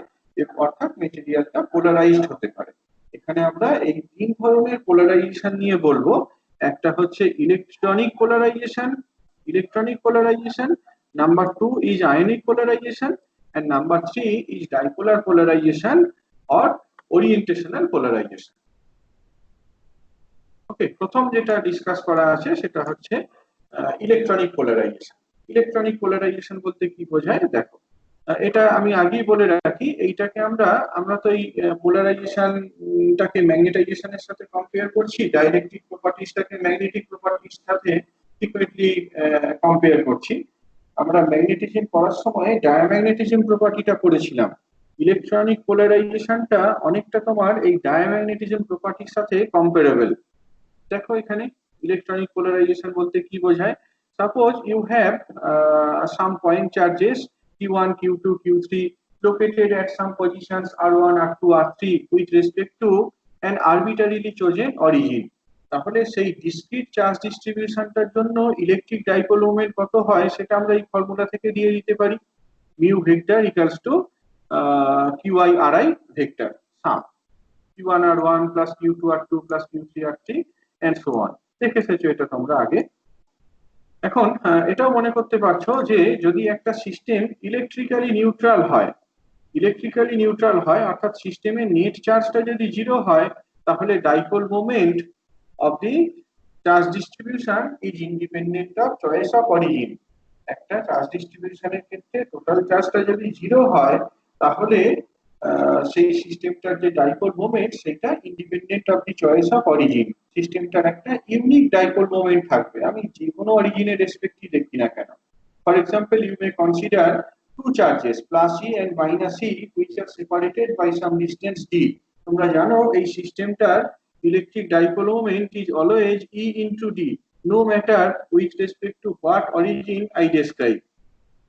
অর্থাৎ মেটেরিয়ালটা পোলারাইজড হতে পারে। এখানে আমরা এই তিন ধরনের পোলারাইজেশন নিয়ে বলবো। একটা হচ্ছে electronic polarisation, number 2 is ionic polarization, and number 3 is dipolar polarization or orientational polarization. ওকে, প্রথম যেটা ডিসকাস করা আছে সেটা হচ্ছে ইলেকট্রনিক পোলারাইজেশন। ইলেকট্রনিক পোলারাইজেশন বলতে কি বোঝায় দেখো, এটা আমি আগেই বলে রাখি, এইটাকে আমরা তো এই পোলারাইজেশনটাকে ম্যাগনেটাইজেশনের সাথে কম্পেয়ার করছি, ডাইইলেকট্রিক প্রপার্টিজটাকে ম্যাগনেটিক প্রপার্টির সাথে ফ্রিকোয়েন্টলি কম্পেয়ার করছি। আমরা ম্যাগনেটিজম পড়ার সময় ডায়াম্যাগনেটিজম প্রপার্টিটা পড়েছিলাম। ইলেকট্রনিক পোলারাইজেশনটা অনেকটা তোমার এই ডায়াম্যাগনেটিজম প্রপার্টির সাথে কম্পারেবল। দেখো এখানে ইলেকট্রনিক পোলারাইজেশন বলতে কি বোঝায়, suppose you have some point charges q1 q2 q3 located at some positions r1 r2 r3 with respect to an arbitrarily chosen origin। তাহলে সেই ডিসক্রিট চার্জ ডিস্ট্রিবিউশনটার জন্য ইলেকট্রিক ডাইপোল মোমেন্ট কত হয় সেটা আমরা এই ফর্মুলা থেকে দিয়ে দিতে পারি। Mu vector equals to qi ri vector some q1 r1 plus q2 r2 plus q3 r3 and so on। দেখে এসেছো এটা তোমরা আগে। এখন এটাও মনে করতে পারছো যে যদি একটা সিস্টেম ইলেকট্রিক্যালি নিউট্রাল হয় অর্থাৎ সিস্টেমের নেট চার্জটা যদি জিরো হয়, তাহলে dipole moment of the charge distribution is independent of choice of origin. একটা চার্জ ডিস্ট্রিবিউশনের ক্ষেত্রে টোটাল চার্জটা যদি জিরো হয়, তাহলে সেই সিস্টেমটার যে ডাইপোল মোমেন্ট সেটা independent of the choice of origin. সিস্টেমটার একটা ইউনিক ডাইপোল মোমেন্ট থাকবে, আমি যে কোনো অরিজিনের রেসপেক্টই দেখি না কেন। For example, you may consider two charges plus e and minus e which are separated by some distance d। তোমরা জানো এই সিস্টেমটার electric dipole moment is always e into d no matter with respect to what origin I describe।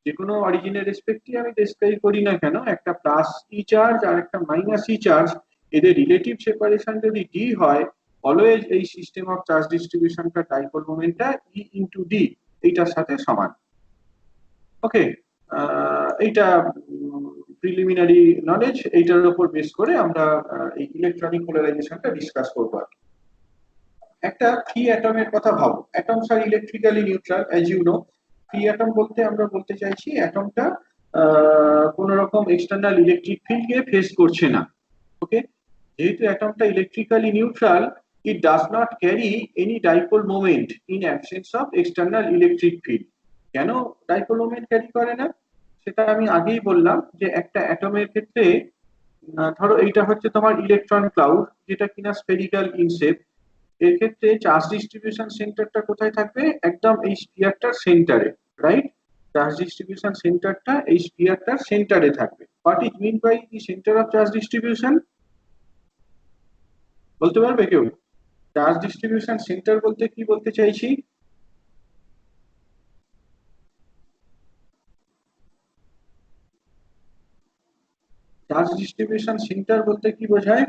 যে কোনো অরিজিনের রেসপেক্টই আমি describe করি না কেন, একটা প্লাস ই চার্জ আর একটা মাইনাস ই চার্জ, এদের রিলেটিভ সেপারেশন যদি ডি হয়, অলওয়েজ এই সিস্টেম অফ চার্জ ডিস্ট্রিবিউশনটা ডাইপোল মোমেন্টটা ই ইনটু ডি এইটার সাথে সমান। ওকে, এইটা প্রিলিমিনারি নলেজ, এইটার উপর বেস করে আমরা এই ইলেকট্রনিক পোলারাইজেশনটা ডিসকাস করব। একটা ফ্রি অ্যাটমের কথা ভাবো, অ্যাটমস আর electrically neutral as you know. Free atom বলতে আমরা বলতে চাইছি অ্যাটমটা কোন রকম এক্সটার্নাল ইলেকট্রিক ফিল্ডকে ফেস করছে না। ওকে, যেহেতু অ্যাটমটা electrically neutral, it does not carry any dipole moment in absence of external electric field। কেন ডাইপোল মোমেন্ট ক্যারি করে না সেটা আমি আগেই বললাম, যে একটা অ্যাটমের ক্ষেত্রে ধরো এইটা হচ্ছে তোমার ইলেকট্রন ক্লাউড, যেটা কিনা স্ফেরিক্যাল ইন শেপ। এর ক্ষেত্রে চার্জ ডিস্ট্রিবিউশন সেন্টারটা কোথায় থাকবে, একদম এই স্ফিয়ারটার সেন্টারে, রাইট? চার্জ ডিস্ট্রিবিউশন সেন্টারটা এই স্ফিয়ারটার সেন্টারে থাকবে। What is mean by the centre of charge distribution, বলতে পারবে কেউ? চার্জ ডিস্ট্রিবিউশন সেন্টার বলতে কি বলতে চাইছি? চার্জ ডিস্ট্রিবিউশন সেন্টার বলতে কি বোঝায়?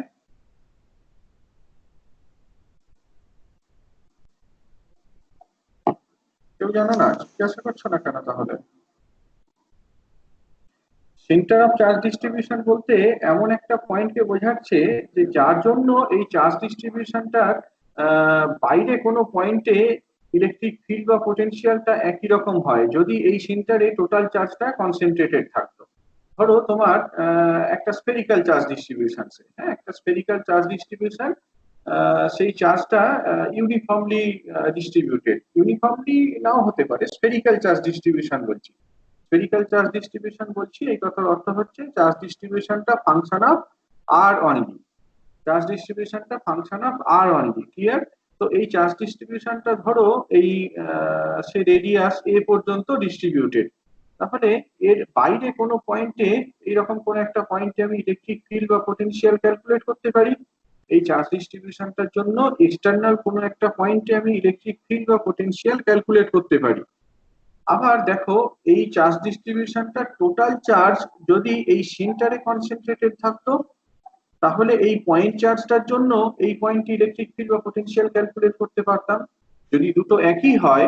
কেউ জানো না? জিজ্ঞাসা করছো না কেন তাহলে? সেন্টার অফ চার্জ ডিস্ট্রিবিউশন বলতে এমন একটা পয়েন্টকে বোঝাচ্ছে যে যার জন্য এই চার্জ ডিস্ট্রিবিউশনটার বাইরে কোনো পয়েন্টে ইলেকট্রিক ফিল্ড বা পোটেনশিয়ালটা একই রকম হয় যদি এই সেন্টারে টোটাল চার্জটা কনসেন্ট্রেটেড থাকতো। ধরো তোমার একটা স্ফেরিক্যাল চার্জ ডিস্ট্রিবিউশন, হ্যাঁ, একটা স্ফেরিক্যাল চার্জ ডিস্ট্রিবিউশন সেই চার্জটা ইউনিফর্মলি ডিস্ট্রিবিউটেড। ইউনিফর্মলি নাও হতে পারে, স্ফেরিক্যাল চার্জ ডিস্ট্রিবিউশন বলছি। স্ফেরিক্যাল চার্জ ডিস্ট্রিবিউশন বলছি, এই কথার অর্থ হচ্ছে চার্জ ডিস্ট্রিবিউশনটা ফাংশন অফ আর অনলি। চার্জ ডিস্ট্রিবিউশনটা function of R only, clear? তো এই চার্জ ডিস্ট্রিবিউশনটা ধরো এই সে রেডিয়াস এ পর্যন্ত ডিস্ট্রিবিউটেড, তাহলে এর বাইরে কোনো পয়েন্টে, এইরকম কোন একটা পয়েন্টে আমি ইলেকট্রিক ফিল্ড বা পোটেনশিয়াল ক্যালকুলেট করতে পারি। এই চার্জ ডিস্ট্রিবিউশনটার জন্য এক্সটার্নাল কোনো একটা পয়েন্টে আমি ইলেকট্রিক ফিল্ড বা পোটেনশিয়াল ক্যালকুলেট করতে পারি। আবার দেখো, এই চার্জ ডিস্ট্রিবিউশনটা টোটাল চার্জ যদি এই সেন্টারে কনসেন্ট্রেটেড থাকতো, তাহলে এই পয়েন্ট চার্জটার জন্য এই পয়েন্টে ইলেকট্রিক ফিল্ড বা পোটেনশিয়াল ক্যালকুলেট করতে পারতাম। যদি দুটো একই হয়,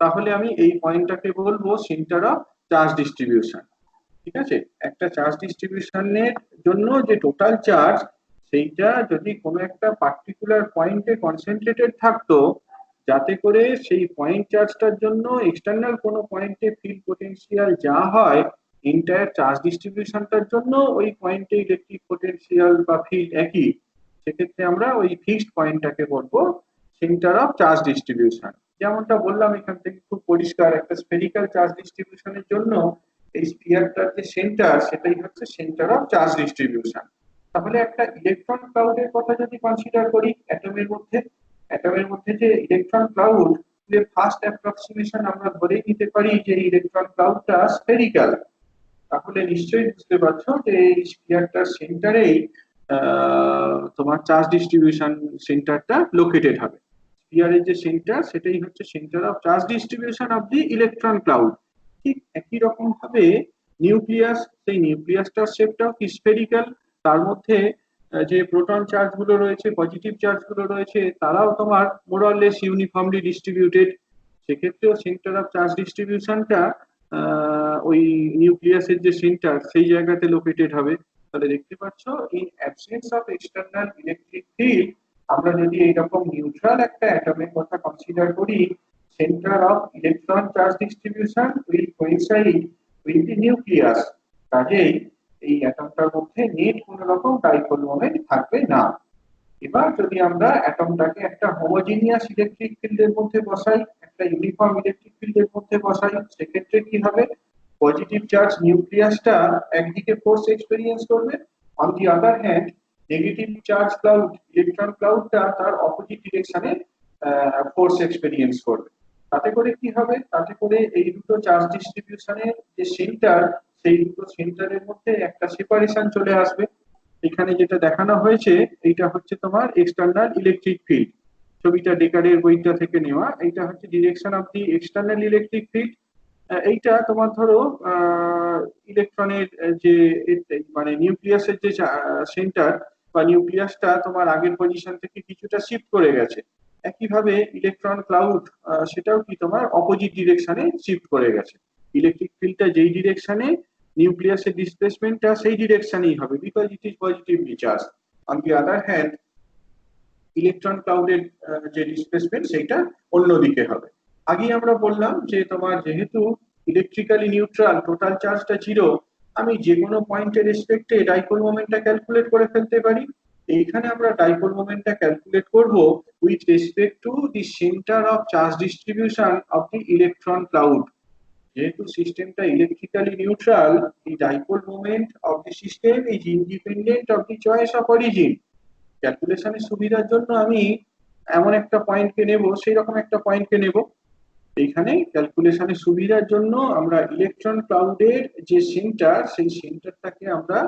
তাহলে আমি এই পয়েন্টটাকে বলবো সেন্টার অফ চার্জ ডিস্ট্রিবিউশন। ঠিক আছে? একটা চার্জ ডিস্ট্রিবিউশনের জন্য যে টোটাল চার্জ, সেইটা যদি কোনো একটা পার্টিকুলার পয়েন্টে কনসেন্ট্রেটেড থাকতো, যাতে করে সেই পয়েন্ট চার্জটার জন্য এক্সটার্নাল কোনো পয়েন্টে ফিল্ড পোটেনশিয়াল যা হয়, এন্টায়ার চার্জ ডিস্ট্রিবিউশনটার জন্য ওই পয়েন্টে ইলেকট্রিক পোটেনশিয়াল বা ফিল্ড একই, সেক্ষেত্রে আমরা ওই ফিক্সড পয়েন্টটাকে বলবো সেন্টার অফ চার্জ ডিস্ট্রিবিউশন। যেমনটা বললাম, এখান থেকে খুব পরিষ্কার, একটা স্ফেরিক্যাল চার্জ ডিস্ট্রিবিউশনের জন্য এই স্ফিয়ারটার যে সেন্টার, সেটাই হচ্ছে সেন্টার অফ চার্জ ডিস্ট্রিবিউশন। তাহলে একটা ইলেকট্রন ক্লাউডের কথা যদি কনসিডার করি, অ্যাটমের মধ্যে যে ইলেকট্রন ক্লাউড, এর ফার্স্ট অ্যাপ্রক্সিমেশন আমরা ধরেই নিতে পারি যে ইলেকট্রন ক্লাউডটা স্ফেরিক্যাল। তাহলে নিশ্চয়ই বুঝতে পারছো যে এই স্ফিয়ারটার সেন্টারেই তোমার চার্জ ডিস্ট্রিবিউশন সেন্টারটা লোকেটেড হবে। স্ফিয়ারের যে সেন্টার, সেটাই হচ্ছে centre of charge distribution of the electron cloud. ঠিক একই রকম ভাবে নিউক্লিয়াস, সেই নিউক্লিয়াসটার শেপটাও কি স্ফেরিক্যাল। তার মধ্যে যে প্রোটন চার্জ গুলো রয়েছে, পজিটিভ চার্জ গুলো রয়েছে, তারাও তোমার মোরলেস ইউনিফর্মলি ডিস্ট্রিবিউটেড। সেক্ষেত্রেও সেন্টার অফ চার্জ ডিস্ট্রিবিউশনটা ওই নিউক্লিয়াসের যে সেন্টার, সেই জায়গাতে লোকেটেড হবে। তাহলে দেখতে পাচ্ছ, in absence of external electric field, আমরা যদি এইরকম নিউট্রাল একটা অ্যাটমের কথা কনসিডার করি, centre of electron charge distribution will coincide with the nucleus. কাজেই এই অ্যাটমটার মধ্যে নেট কোনো রকম ডাইপোল মোমেন্ট থাকবে না। এবার যদি আমরা অ্যাটমটাকে একটা হোমোজিনিয়াস ইলেকট্রিক ফিল্ডের মধ্যে বসাই, একটা ইউনিফর্ম ইলেকট্রিক ফিল্ডের মধ্যে বসাই, সেক্ষেত্রে কি হবে? পজিটিভ চার্জ নিউক্লিয়াসটা একদিকে ফোর্স এক্সপেরিয়েন্স করবে, on the other hand negative charge cloud, electron ক্লাউডটা তার অপোজিট ডিরেকশনে ফোর্স এক্সপেরিয়েন্স করবে। তাতে করে কি হবে? তাতে করে এই দুটো চার্জ ডিস্ট্রিবিউশনের যে সেন্টার, সেই দুটো সেন্টারের মধ্যে একটা সেপারেশন চলে আসবে। এখানে যেটা দেখানো হয়েছে, এইটা হচ্ছে তোমার এক্সটার্নাল ইলেকট্রিক ফিল্ড। ছবিটা ডেকারের বইটা থেকে নেওয়া। এইটা হচ্ছে direction of the external electric field. এইটা তোমার ধরো ইলেকট্রনের যে মানে নিউক্লিয়াসের যে সেন্টার বা নিউক্লিয়াসটা তোমার আগের পজিশন থেকে কিছুটা শিফট করে গেছে। একইভাবে ইলেকট্রন ক্লাউড, সেটাও কি তোমার অপোজিট ডিরেকশনে শিফট করে গেছে। ইলেকট্রিক ফিল্ডটা যেই ডিরেকশনে, নিউক্লিয়াসের ডিসপ্লেসমেন্টটা সেই ডিরেকশনেই হবে, because it is positively charge. On the other hand electron ক্লাউডের যে ডিসপ্লেসমেন্ট, সেইটা অন্যদিকে হবে। আগে আমরা বললাম যে তোমার যেহেতু ইলেকট্রিক্যালি নিউট্রাল, টোটাল চার্জটা জিরো, আমি যে কোনো পয়েন্টের রেসপেক্টে ডাইপোল মোমেন্টটা ক্যালকুলেট করে ফেলতে পারি। এইখানে আমরা ডাইপোল মোমেন্টটা ক্যালকুলেট করব with respect to the centre of charge distribution of the electron cloud. যেহেতু সিস্টেমটা electrically neutral, the dipole moment of the system is independent of the choice of origin. ক্যালকুলেশনের সুবিধার জন্য আমি এমন একটা পয়েন্টকে নেব, সেই রকম একটা পয়েন্টকে নেব। এইখানে ক্যালকুলেশনের সুবিধার জন্য আমরা ইলেকট্রন ক্লাউডের যে সেন্টার, সেই সেন্টারটাকে আমরা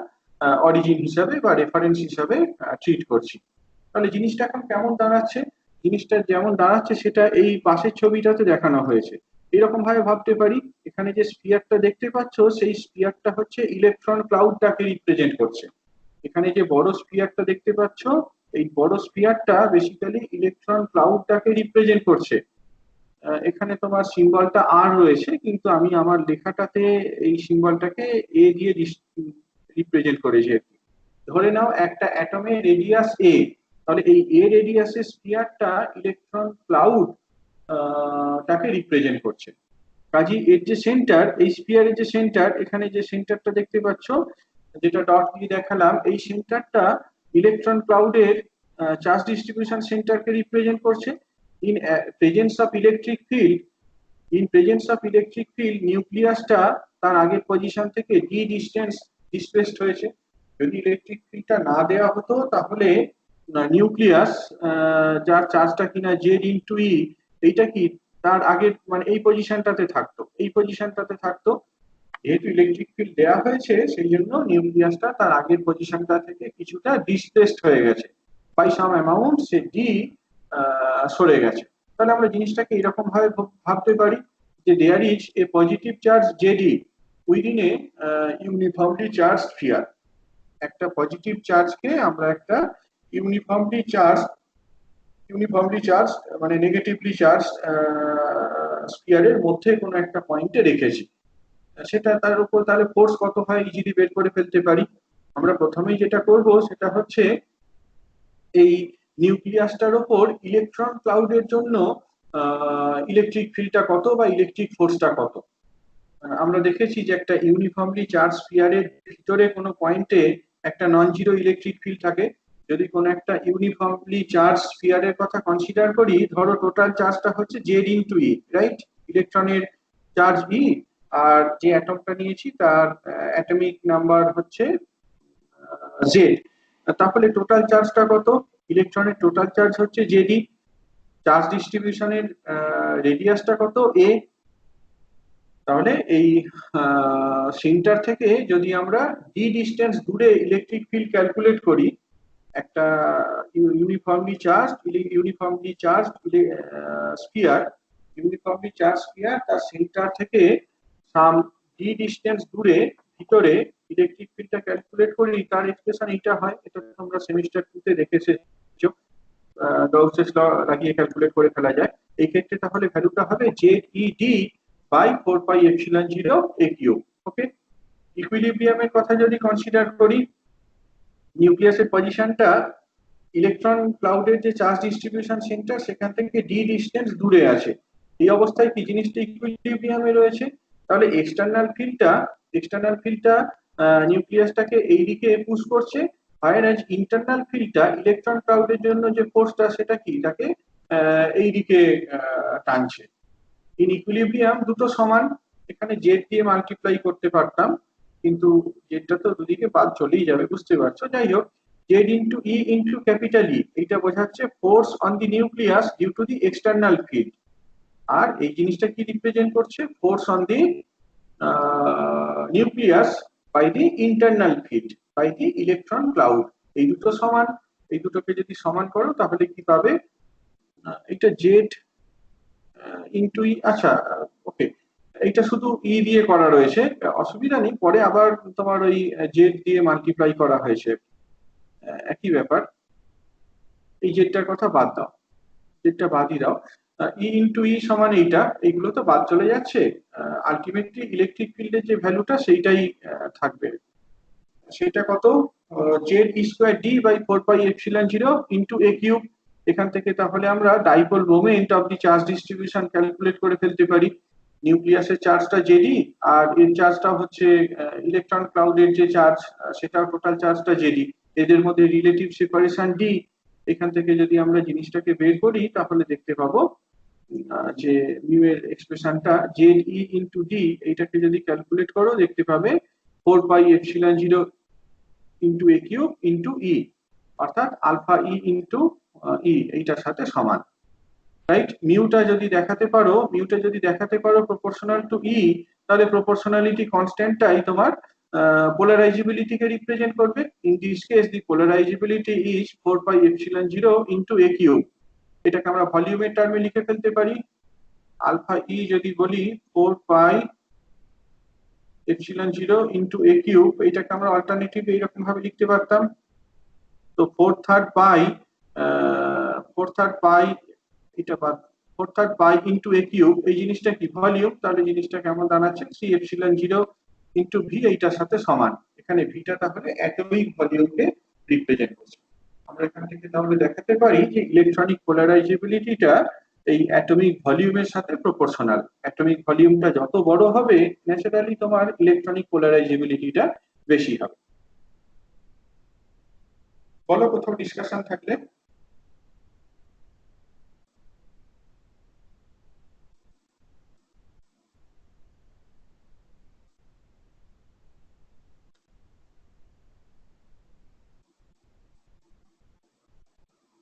অরিজিন হিসাবে বা রেফারেন্স হিসাবে ট্রিট করছি। তাহলে জিনিসটা এখন কেমন দাঁড়াচ্ছে? জিনিসটা যেমন দাঁড়াচ্ছে সেটা এই পাশের ছবিটাতে দেখানো হয়েছে। এরকম ভাবে ভাবতে পারি, এখানে যে স্পিয়ারটা দেখতে পাচ্ছ, সেই স্পিয়ারটা হচ্ছে ইলেকট্রন ক্লাউডটাকে রিপ্রেজেন্ট করছে। এখানে যে বড় স্পিয়ারটা দেখতে পাচ্ছ, এই বড় স্পিয়ারটা বেসিক্যালি ইলেকট্রন ক্লাউডটাকে রিপ্রেজেন্ট করছে। এখানে তোমার সিম্বলটা আর রয়েছে, কিন্তু আমি আমার লেখাটাতে এই সিম্বলটাকে এ দিয়ে রিপ্রেজেন্ট করেছি আর কি। ধরে নাও একটা অ্যাটমের রেডিয়াস এ, তাহলে এই এ রেডিয়াসের স্পিয়ারটা ইলেকট্রন ক্লাউড তাকে রিপ্রেজেন্ট করছে। কাজী এর যে সেন্টার, এই স্পিয়ারের যে সেন্টার, এখানে যে সেন্টারটা দেখতে পাচ্ছ, যেটা ডট দিয়ে দেখালাম, এই সেন্টারটা ইলেকট্রন ক্লাউডের চার্জ ডিস্ট্রিবিউশন সেন্টারকে রিপ্রেজেন্ট করছে। In presence of electric field, নিউক্লিয়াসটা তার আগের পজিশন থেকে ডি ডিস্টেন্স ডিসপ্লেসড হয়েছে। যদি ইলেকট্রিক ফিল্ডটা না দেওয়া হতো তাহলে নিউক্লিয়াস যার চার্জটা কিনা জেড ইন্টু ই, এইটা কি তার আগের মানে এই পজিশনটাতে থাকতো। যেহেতু ইলেকট্রিক ফিল্ড দেওয়া হয়েছে সেই জন্য নিউক্লিয়াসটা তার আগের পজিশনটা থেকে কিছুটা ডিসপ্লেসড হয়ে গেছে, by some amount say D সরে গেছে। তাহলে আমরা জিনিসটাকে এরকম ভাবে ভাবতে পারি যে there is a positive charge ZD within a uniformly charged sphere. একটা পজিটিভ চার্জকে আমরা একটা ইউনিফর্মলি চার্জ মানে নেগেটিভলি চার্জ স্ফিয়ারের মধ্যে কোনো একটা পয়েন্টে রেখেছি। সেটা তার উপর তাহলে ফোর্স কত হয় ইজিলি বের করে ফেলতে পারি। আমরা প্রথমেই যেটা করব সেটা হচ্ছে এই নিউক্লিয়াসটার উপর ইলেকট্রন ক্লাউডের জন্য ইলেকট্রিক ফিল্ডটা কত বা ইলেকট্রিক ফোর্সটা কত। আমরা দেখেছি যে একটা ইউনিফর্মলি চার্জ স্ফিয়ারের ভিতরে কোনো পয়েন্টে একটা নন জিরো ইলেকট্রিক ফিল্ড থাকে। যদি কোনো একটা ইউনিফর্মলি চার্জ স্ফিয়ারের কথা কনসিডার করি, ধরো টোটাল চার্জটা হচ্ছে জেড ইন্টু ই, রাইট? ইলেকট্রনের চার্জ ই, আর যে অ্যাটমটা নিয়েছি তার অ্যাটমিক নাম্বার হচ্ছে জেড। তাহলে টোটাল চার্জটা কত? ইলেকট্রনের টোটাল চার্জ হচ্ছে জেডি। চার্জ ডিস্ট্রিবিউশনের রেডিয়াসটা কত? এ। তাহলে এই সেন্টার থেকে যদি আমরা ডি ডিস্টেন্স দূরে ইলেকট্রিক ফিল্ড ক্যালকুলেট করি, একটা ইউনিফর্মলি চার্জ স্ফিয়ার তার সেন্টার থেকে সাম ডি ডিস্টেন্স দূরে ভিতরে ইলেকট্রিক ফিল্ডটা ক্যালকুলেট করি, তার এক্সপ্রেশন এটা হয়। এটা তোমরা সেমিস্টার 2 তে দেখেছো, গাউসের ল লাগিয়ে ক্যালকুলেট করে ফেলা যায়। এই ক্ষেত্রে তাহলে ভ্যালুটা হবে জেইডি বাই 4πε0 a কিউব। ওকে, ইকুইলিব্রিয়ামের কথা যদি কনসিডার করি, নিউক্লিয়াসের পজিশনটা ইলেকট্রন ক্লাউডের যে চার্জ ডিস্ট্রিবিউশন সেন্টার সেখান থেকে ডি ডিস্টেন্স দূরে আছে। এই অবস্থায় কি জিনিসটা ইকুইলিব্রিয়ামে রয়েছে। তাহলে এক্সটার্নাল ফিল্ডটা নিউক্লিয়াসটাকে এই দিকে পুশ করছে, whereas ইন্টারনাল ফিল্ডটা ইলেকট্রন ক্লাউডের জন্য যে ফোর্সটা সেটা কি তাকে এই দিকে টানছে। ইন ইকুইলিব্রিয়াম দুটো সমান। এখানে জেড দিয়ে মাল্টিপ্লাই করতে পারতাম, কিন্তু জেডটা তো দুদিকে বাদ চলেই যাবে, বুঝতে পারছো। যাই হোক, Z into e into capital E, এইটা বোঝাচ্ছে force on the nucleus due to the external field. আর এই জিনিসটা কি রিপ্রেজেন্ট করছে? Force on the nucleus by the internal field by the electron cloud. এই দুটো সমান। এই দুটোকে যদি সমান করো তাহলে কি পাবে? এটা জেড ইন্টু ই। আচ্ছা, ওকে, এইটা শুধু ই দিয়ে করা রয়েছে, অসুবিধা নেই, পরে আবার তোমার ওই জেড দিয়ে মাল্টিপ্লাই করা হয়েছে, একই ব্যাপার। এই জেডটার কথা বাদ দাও, জেডটা বাদই দাও। ই ইন্টু ই সমান এইটা, এইগুলো তো বাদ চলে যাচ্ছে। আলটিমেটলি ইলেকট্রিক ফিল্ডের যে ভ্যালুটা সেইটাই থাকবে। সেটা কত? Z e square d by 4πε0 into a cube. এখান থেকে তাহলে আমরা dipole moment of the charge distribution calculate করে ফেলতে পারি। নিউক্লিয়াসের চার্জটা জেডি, আর এর চার্জটা হচ্ছে ইলেকট্রন ক্লাউডের যে চার্জ সেটাও টোটাল চার্জটা জেডি। এদের মধ্যে রিলেটিভ সেপারেশন ডি। এখান থেকে যদি আমরা জিনিসটাকে বের করি তাহলে দেখতে পাবো যে মিউ এর এক্সপ্রেশনটা জেড ই ইন্টু ডি, এইটাকে যদি ক্যালকুলেট করো দেখতে পাবে 4πε0 ইন্টু এ কিউব ইন্টু ই, অর্থাৎ আলফা ই ইন্টু ই এইটার সাথে সমান, রাইট? মিউটা যদি দেখাতে পারো প্রপোর্শনাল টু ই, তাহলে প্রপোর্শনালিটি কনস্ট্যান্টটাই তোমার পোলারাইজেবিলিটিকে রিপ্রেজেন্ট করবে। In this case the polarisability is 4πε0 into a cube. এটাকে আমরা ভলিউমের টার্মে লিখে ফেলতে পারি। আলফা ই যদি বলি 4πε0 ইন্টু এ কিউব, এটাকে আমরা অল্টারনেটিভ এইরকম ভাবে লিখতে পারতাম। তো 4/3 পাই এটা বাদ, 4/3 পাই ইন্টু এ কিউব, এই জিনিসটা কি? ভলিউম। তাহলে জিনিসটা কেমন দাঁড়াচ্ছে? 3ε0 ইন্টু ভি, এইটার সাথে সমান। এখানে ভিটা তাহলে অ্যাটমিক ভলিউমকে রিপ্রেজেন্ট করছে। আমরা এখান থেকে তাহলে দেখাতে পারি যে ইলেকট্রনিক পোলারাইজেবিলিটিটা এই অ্যাটমিক ভলিউমের সাথে প্রপোর্শনাল। অ্যাটমিক ভলিউমটা যত বড় হবে ন্যাচারালি তোমার ইলেকট্রনিক পোলারাইজেবিলিটিটা বেশি হবে। বলো কোথাও ডিসকাশন থাকলে।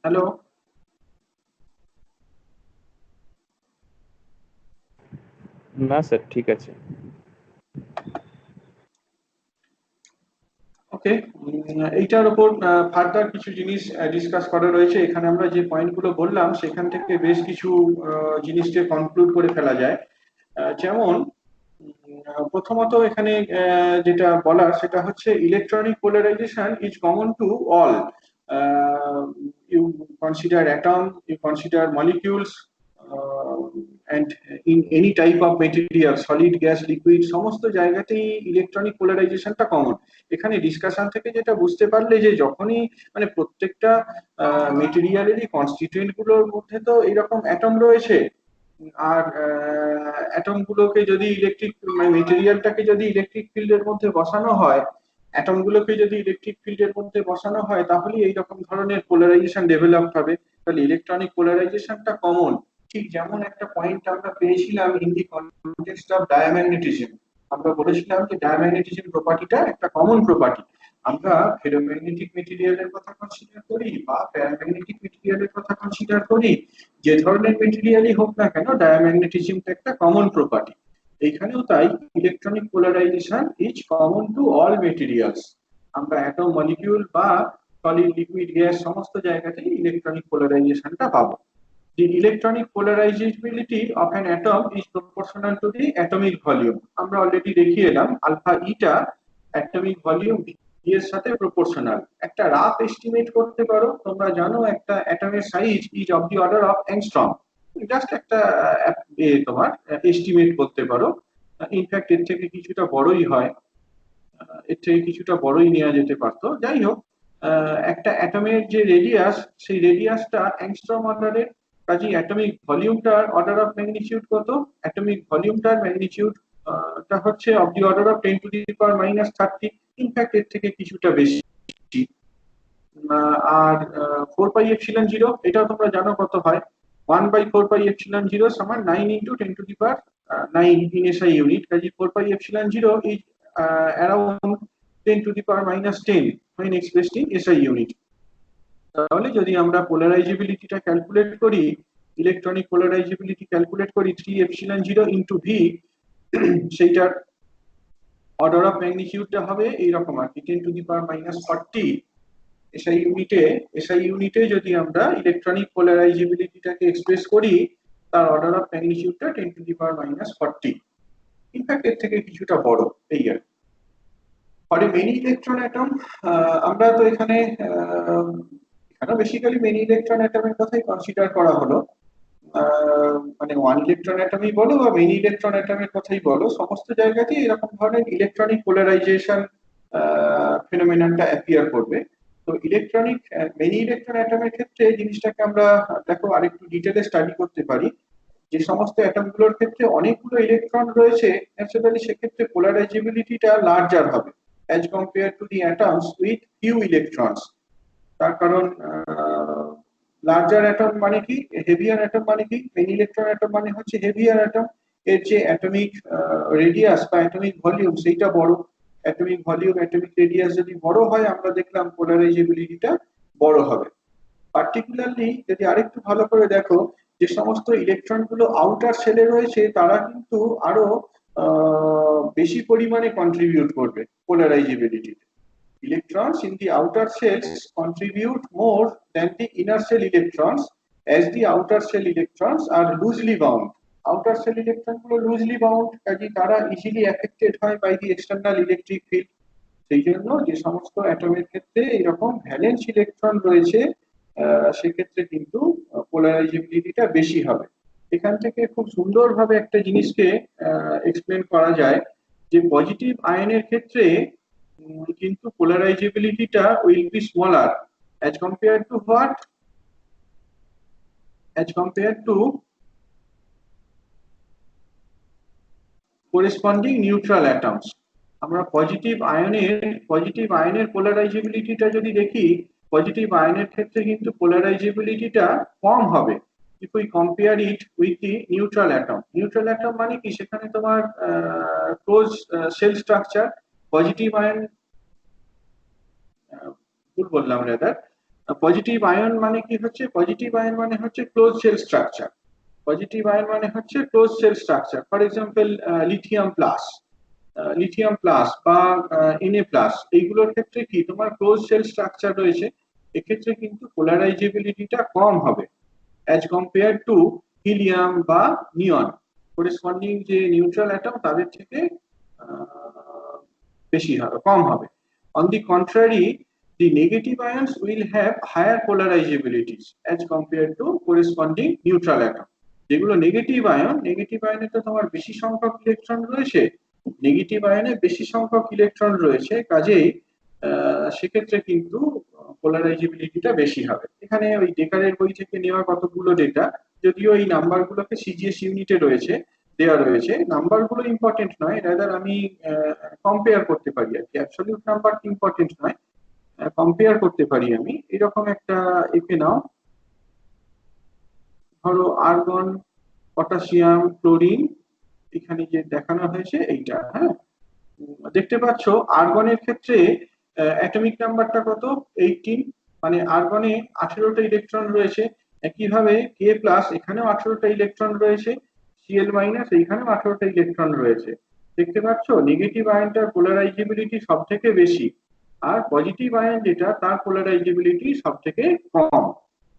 হ্যালো? না স্যার, ঠিক আছে। ওকে, এইটার উপর ফার্দার কিছু জিনিস ডিসকাস করা রয়েছে। এখানে আমরা যে পয়েন্টগুলো বললাম সেখান থেকে বেশ কিছু জিনিসকে কনক্লুড করে ফেলা যায়। যেমন প্রথমত এখানে যেটা বলার সেটা হচ্ছে electronic polarization is common to all. You consider atom, you consider molecules, and in any type of material, solid, gas, liquid, সমস্ত জায়গাতেই ইলেকট্রনিক পোলারাইজেশনটা কমন। এখানে ডিসকাশন থেকে যেটা বুঝতে পারলে যে যখনই মানে প্রত্যেকটা মেটেরিয়ালেরই কনস্টিটিউয়েন্ট গুলোর মধ্যে তো এরকম অ্যাটম রয়েছে, আর অ্যাটম গুলোকে যদি ইলেকট্রিক মানে মেটেরিয়ালটাকে যদি ইলেকট্রিক ফিল্ডের মধ্যে বসানো হয়, অ্যাটম গুলোকে যদি ইলেকট্রিক ফিল্ডের মধ্যে বসানো হয়, তাহলে এইরকম ধরনের পোলারাইজেশন ডেভেলপ হবে। তাহলে ইলেকট্রনিক পোলারাইজেশনটা কমন। ঠিক যেমন একটা পয়েন্ট আমরা পেয়েছিলাম in the context of diamagnetism, আমরা বলেছিলাম যে ডায়াম্যাগনেটিজম প্রপার্টিটা একটা কমন প্রপার্টি। আমরা ফেরোম্যাগনেটিক মেটেরিয়ালের কথা কনসিডার করি বা প্যারাম্যাগনেটিক মেটেরিয়ালের কথা কনসিডার করি, যে ধরনের মেটেরিয়ালই হোক না কেন ডায়াম্যাগনেটিজমটা একটা কমন প্রপার্টি। এইখানেও তাই, electronic polarization is common to all materials. আমরা অ্যাটম, মলিকিউল বা সলিড, লিকুইড, গ্যাস সমস্ত জায়গাতেই ইলেকট্রনিক পোলারাইজেশনটা পাবো। The electronic polarizability of an atom is proportional to the atomic volume. আমরা অলরেডি দেখিয়ে এলাম আলফা ইটা অ্যাটমিক ভলিউম এর সাথে প্রপোর্শনাল। একটা রাফ এস্টিমেট করতে পারো, তোমরা জানো একটা অ্যাটমের size is of the order of angstrom. Just একটা তোমার এস্টিমেট করতে পারো। ইনফ্যাক্ট এর থেকে কিছুটা বড়ই হয়, এর থেকে কিছুটা বড়ই নেওয়া যেতে পারতো। যাই হোক, একটা অ্যাটমের যে রেডিয়াস, সেই রেডিয়াসটা অ্যাংস্ট্রম অর্ডারের। কাজেই অ্যাটমিক ভলিউমটার অর্ডার অফ ম্যাগনিটিউড কত? অ্যাটমিক ভলিউমটার ম্যাগনিটিউড টা হচ্ছে of the order of 10⁻⁻30। In fact এর থেকে কিছুটা বেশি। আর 4πε0 এটাও তোমরা জানো কত হয়। 1/4πε0 সমান 9 × 10⁻9 ইন এসআই ইউনিট। কাজে 4πε0 is around 10⁻10 when expressed in SI unit। তাহলে যদি আমরা পোলারাইজেবিলিটিটা ক্যালকুলেট করি, ইলেকট্রনিক পোলারাইজেবিলিটি ক্যালকুলেট করি 3ε0 ইন্টু ভি, সেইটার অর্ডার অফ ম্যাগনিটিউডটা হবে এইরকম আর কি, 10⁻40 এসআই ইউনিটে যদি আমরা ইলেকট্রনিক পোলারাইজেবিলিটিটাকে এক্সপ্রেস করি, তার অর্ডার অফ ম্যাগনিটিউডটা 10⁻40। ইনফ্যাক্ট এর থেকে কিছুটা বড় এই R. For a many electron atom, আমরা তো এখানে বেসিক্যালি মেনি ইলেকট্রন অ্যাটমের কথাই কনসিডার করা হলো। মানে ওয়ান ইলেকট্রন অ্যাটমই বলো বা মেনি ইলেকট্রন অ্যাটমের কথাই বলো, সমস্ত জায়গাতেই এরকম ধরনের ইলেকট্রনিক পোলারাইজেশন ফেনোমেননটা অ্যাপিয়ার করবে। তো ইলেকট্রনিক মেনি ইলেকট্রন অ্যাটমের ক্ষেত্রে জিনিসটাকে আমরা দেখো আরেকটু ডিটেলে স্টাডি করতে পারি। যে সমস্ত অ্যাটমগুলোর ক্ষেত্রে অনেকগুলো ইলেকট্রন রয়েছে, ন্যাচারালি সেক্ষেত্রে পোলারাইজেবিলিটিটা লার্জার হবে as compare to the atoms with few electrons. তার কারণ লার্জার অ্যাটম মানে কি, হেভিয়ার অ্যাটম মানে কি, মেনি ইলেকট্রন অ্যাটম মানে হচ্ছে হেভিয়ার অ্যাটম। এর যে অ্যাটমিক রেডিয়াস বা অ্যাটমিক ভলিউম সেইটা বড়। অ্যাটমিক ভলিউম, অ্যাটমিক রেডিয়াস যদি বড় হয়, আমরা দেখলাম পোলারাইজেবিলিটিটা বড় হবে। পার্টিকুলারলি যদি আরেকটু ভালো করে দেখো, যে সমস্ত ইলেকট্রন গুলো আউটার সেলে রয়েছে, তারা কিন্তু আরো বেশি পরিমাণে কন্ট্রিবিউট করবে পোলারাইজেবিলিটি। Electrons in the outer cells contribute more than the inner cell electrons, as the outer cell electrons are loosely bound. Outer cell electron গুলো loosely bound, কাজে তারা easily affected হয় by the external electric field। সেই জন্য যে সমস্ত অ্যাটমের ক্ষেত্রে এরকম ভ্যালেন্স ইলেকট্রন রয়েছে, সেক্ষেত্রে কিন্তু পোলারাইজেবিলিটিটা বেশি হবে। এখান থেকে খুব সুন্দরভাবে একটা জিনিসকে এক্সপ্লেন করা যায়, যে পজিটিভ আয়নের ক্ষেত্রে কিন্তু পোলারাইজেবিলিটিটা will be smaller as compared to what, as compared to corresponding neutral atoms। আমরা পজিটিভ আয়নের পোলারাইজেবিলিটিটা যদি দেখি, পজিটিভ আয়নের ক্ষেত্রে কিন্তু পোলারাইজেবিলিটিটা কম হবে if we compare it with the neutral atom। Neutral atom মানে কি, সেখানে তোমার close sell structure. Positive ion ভুল বললাম রেদার, পজিটিভ আয়ন মানে কি হচ্ছে? পজিটিভ আয়ন মানে হচ্ছে close shell structure. Positive ion মানে হচ্ছে close shell structure. For example lithium plus বা Na প্লাস, এইগুলোর ক্ষেত্রে কি তোমার ক্লোজ শেল স্ট্রাকচার রয়েছে, এক্ষেত্রে কিন্তু পোলারাইজেবিলিটিটা কম হবে অ্যাজ কম্পেয়ার টু হিলিয়াম বা নিয়ন। করেসপন্ডিং যে নিউট্রাল অ্যাটম তাদের থেকে বেশি হবে, কম হবে। On the contrary, the negative ions will have higher polarizabilities as compared to corresponding neutral atom. যেগুলো নেগেটিভ আয়নে তো তোমার বেশি সংখ্যক ইলেকট্রন রয়েছে, নেগেটিভ আয়নে বেশি সংখ্যক ইলেকট্রন রয়েছে, কাজেই সেক্ষেত্রে কিন্তু পোলারাইজেবিলিটিটা বেশি হবে। এখানে ওই ডেকারের বই থেকে নেওয়া কতগুলো ডেটা, যদিও এই নাম্বারগুলোকে সিজিএস ইউনিটে রয়েছে, দেওয়া রয়েছে, নাম্বারগুলো ইম্পর্টেন্ট নয়, রাদার আমি কম্পেয়ার করতে পারি আর কি, অ্যাবসলিউট নাম্বার ইম্পর্টেন্ট নয়, কম্পেয়ার করতে পারি আমি। এরকম একটা একে নাও, ধরো আর্গন, পটাশিয়াম, ক্লোরিন, এখানে যে দেখানো হয়েছে এইটা, হ্যাঁ, দেখতে পাচ্ছ আর্গনের ক্ষেত্রে অ্যাটমিক নাম্বারটা কত? 18, মানে আর্গনে 18টা ইলেকট্রন রয়েছে। একইভাবে কে প্লাস, এখানেও 18টা ইলেকট্রন রয়েছে, সিএল মাইনাস এইখানেও 18টা ইলেকট্রন রয়েছে। দেখতে পাচ্ছ নেগেটিভ আয়নটার পোলারাইজেবিলিটি সব থেকে বেশি, আর পজিটিভ আয়ন যেটা তার পোলারাইজেবিলিটি সব থেকে কম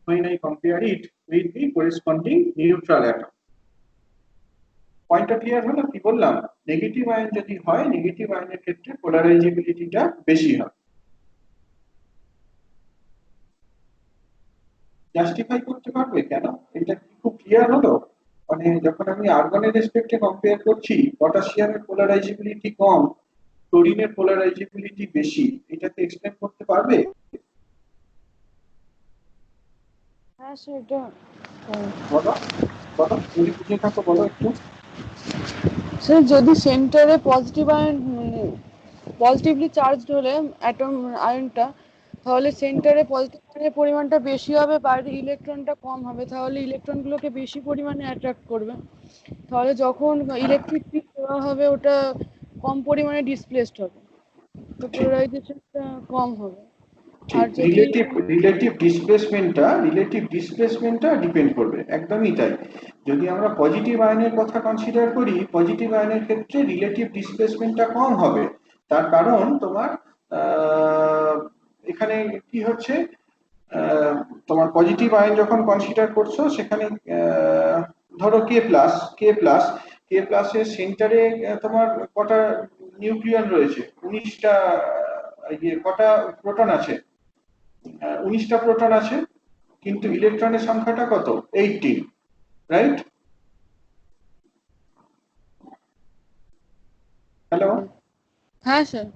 when I compare it with the corresponding neutral atom. পয়েন্টটা ক্লিয়ার হলো? কি বললাম, নেগেটিভ আয়ন যদি হয়, নেগেটিভ আয়নের ক্ষেত্রে পোলারাইজেবিলিটিটা বেশি হয়। জাস্টিফাই করতে পারবে কেন? এটা কি খুব ক্লিয়ার হলো? মানে যখন আমি আর্গনের রেসপেক্টে কম্পেয়ার করছি, পটাশিয়ামের পোলারাইজেবিলিটি কম, ক্লোরিনের পোলারাইজেবিলিটি বেশি, এটাকে এক্সপ্লেন করতে পারবে? হ্যাঁ সেটা বলো বলো, যদি বুঝে থাকো বলো একটু। স্যার যদি সেন্টারে পজিটিভ আয়ন পজিটিভলি চার্জড হলে অ্যাটম আয়নটা, তাহলে সেন্টারে পজিটিভ আয়নের পরিমাণটা বেশি হবে, বাইরে ইলেকট্রনটা কম হবে, তাহলে ইলেকট্রনগুলোকে বেশি পরিমাণে অ্যাট্রাক্ট করবে। তাহলে যখন ইলেকট্রিক ফিল্ড দেওয়া হবে ওটা কম পরিমাণে ডিসপ্লেসড হবে, তো পোলারাইজেশনটা কম হবে। ঠিক, আর যদি রিলেটিভ ডিসপ্লেসমেন্টটা ডিপেন্ড করবে, একদমই তাই। যদি আমরা পজিটিভ আয়নের কথা কনসিডার করি, পজিটিভ আয়নের ক্ষেত্রে রিলেটিভ ডিসপ্লেসমেন্টটা কম হবে। তার কারণ তোমার এখানে কি হচ্ছে, তোমার পজিটিভ আয়ন যখন কনসিডার করছো সেখানে ধরো কে প্লাসের সেন্টারে তোমার কটা নিউক্লিয়ন রয়েছে? 19টা। কটা প্রোটন আছে? 19টা প্রোটন আছে, কিন্তু ইলেকট্রনের সংখ্যাটা কত? 18, রাইট? হ্যালো? হ্যাঁ স্যার,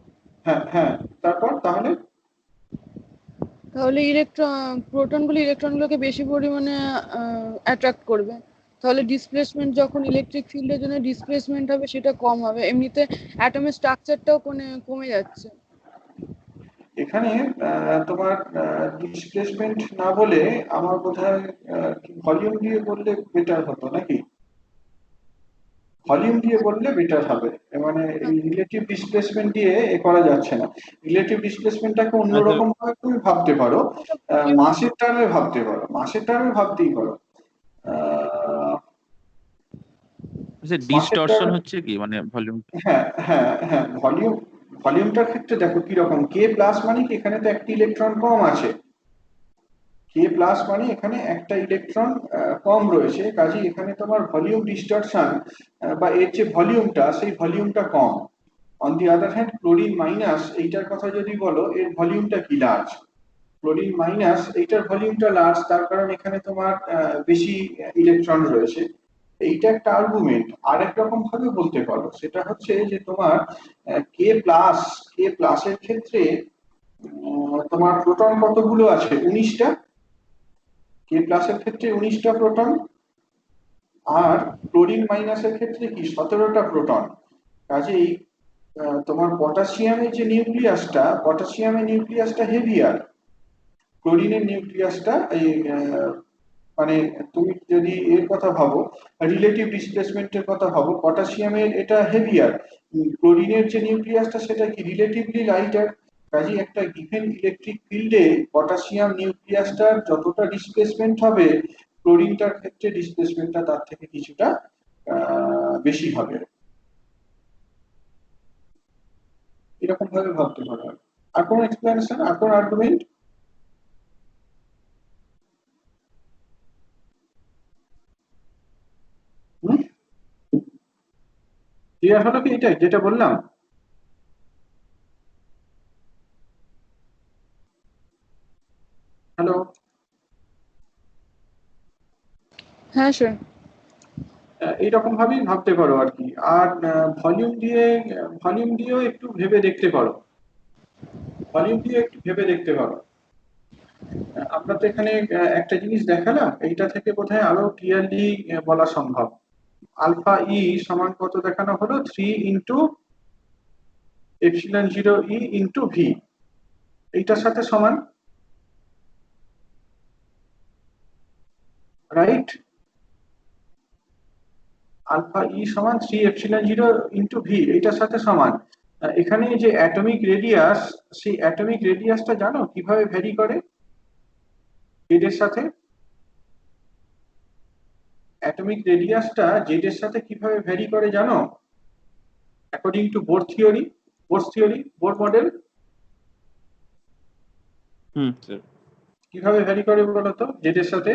হ্যাঁ হ্যাঁ, তারপর তাহলে তাহলে ইলেকট্রনগুলোকে বেশি পরিমাণে অ্যাট্রাক্ট করবে, তাহলে ডিসপ্লেসমেন্ট, যখন ইলেকট্রিক ফিল্ডের জন্য ডিসপ্লেসমেন্ট হবে সেটা কম হবে, এমনিতে অ্যাটমের স্ট্রাকচারটাও কমে যাচ্ছে। এখানে তোমার ডিসপ্লেসমেন্ট না বলে আমার বোধহয় ভলিউম দিয়ে বললে বেটার হতো নাকি? ভলিউম দিয়ে বললে বেটার হবে, মানে এই রিলেটিভ ডিসপ্লেসমেন্ট দিয়ে এ করা যাচ্ছে না। রিলেটিভ ডিসপ্লেসমেন্টটাকে অন্যরকম ভাবে তুমি ভাবতে পারো, মাসের টার্মে ভাবতে পারো, মাসের টার্মে ভাবতেই পারো। মাসের ডিস্টরশন টার্মে, হচ্ছে কি মানে ভলিউম? হ্যাঁ হ্যাঁ হ্যাঁ, ভলিউমটার ক্ষেত্রে দেখো কি রকম, কে প্লাস মানে কি এখানে তো একটি ইলেকট্রন কম আছে, কে প্লাস মানে এখানে একটা ইলেকট্রন কম রয়েছে, কাজেই এখানে তোমার ভলিউম ডিস্টরশন বা এর যে ভলিউমটা সেই ভলিউমটা কম। On the other hand chlorine minus এইটার কথা যদি বলো, এর ভলিউমটা কি লার্জ, ক্লোরিন মাইনাস এইটার ভলিউমটা লার্জ, তার কারণ এখানে তোমার বেশি ইলেকট্রন রয়েছে। এইটা একটা আর্গুমেন্ট। আরেক রকম ভাবে বলতে পারো, সেটা হচ্ছে যে তোমার কে প্লাসের ক্ষেত্রে তোমার প্রোটন কতগুলো আছে? 19টা। কে প্লাসের ক্ষেত্রে 19টা প্রোটন, আর ক্লোরিন মাইনাসের ক্ষেত্রে কি 17টা প্রোটন। কাজেই তোমার পটাশিয়ামের নিউক্লিয়াসটা হেভিয়ার, ক্লোরিনের নিউক্লিয়াসটা এই মানে তুমি যদি এর কথা ভাবো, রিলেটিভ ডিসপ্লেসমেন্টের কথা ভাবো, পটাশিয়ামের এটা হেভিয়ার, ক্লোরিনের যে নিউক্লিয়াসটা সেটা কি রিলেটিভলি লাইটার। কাজে একটা গিভেন ইলেকট্রিক ফিল্ডে পটাশিয়াম নিউক্লিয়াসটার যতটা ডিসপ্লেসমেন্ট হবে, ক্লোরিনটার ক্ষেত্রে ডিসপ্লেসমেন্টটা তার থেকে কিছুটা বেশি হবে। এরকম ভাবে ভাবতে পারো। আর কোনো এক্সপ্লেনেশন, আর কোনো আর্গুমেন্ট? ক্লিয়ার হলো কি এটা যেটা বললাম? হ্যালো? হ্যাঁ স্যার। এইরকম ভাবেই ভাবতে পারো আর কি। আর ভলিউম দিয়েও একটু ভেবে দেখতে পারো। আমরা তো এখানে একটা জিনিস দেখালাম, এইটা থেকে বোধহয় আরো ক্লিয়ারলি বলা সম্ভব। আলফা ই সমান কত দেখানো হলো? 3 ইন্টু এপসিলন 0 ই ইন্টু ভি, এইটার সাথে সমান, রাইট? আলফা ই সমান 3 এপসিলন 0 ইন্টু ভি, এইটার সাথে সমান। এখানে যে অ্যাটমিক রেডিয়াস, সেই অ্যাটমিক রেডিয়াসটা জানো কিভাবে ভ্যারি করে জেড এর সাথে? অ্যাটমিক রেডিয়াসটা জেড এর সাথে কিভাবে ভ্যারি করে জানো? According to Bohr theory, Bohr model sir. কিভাবে ভ্যারি করে বলতো জেড এর সাথে?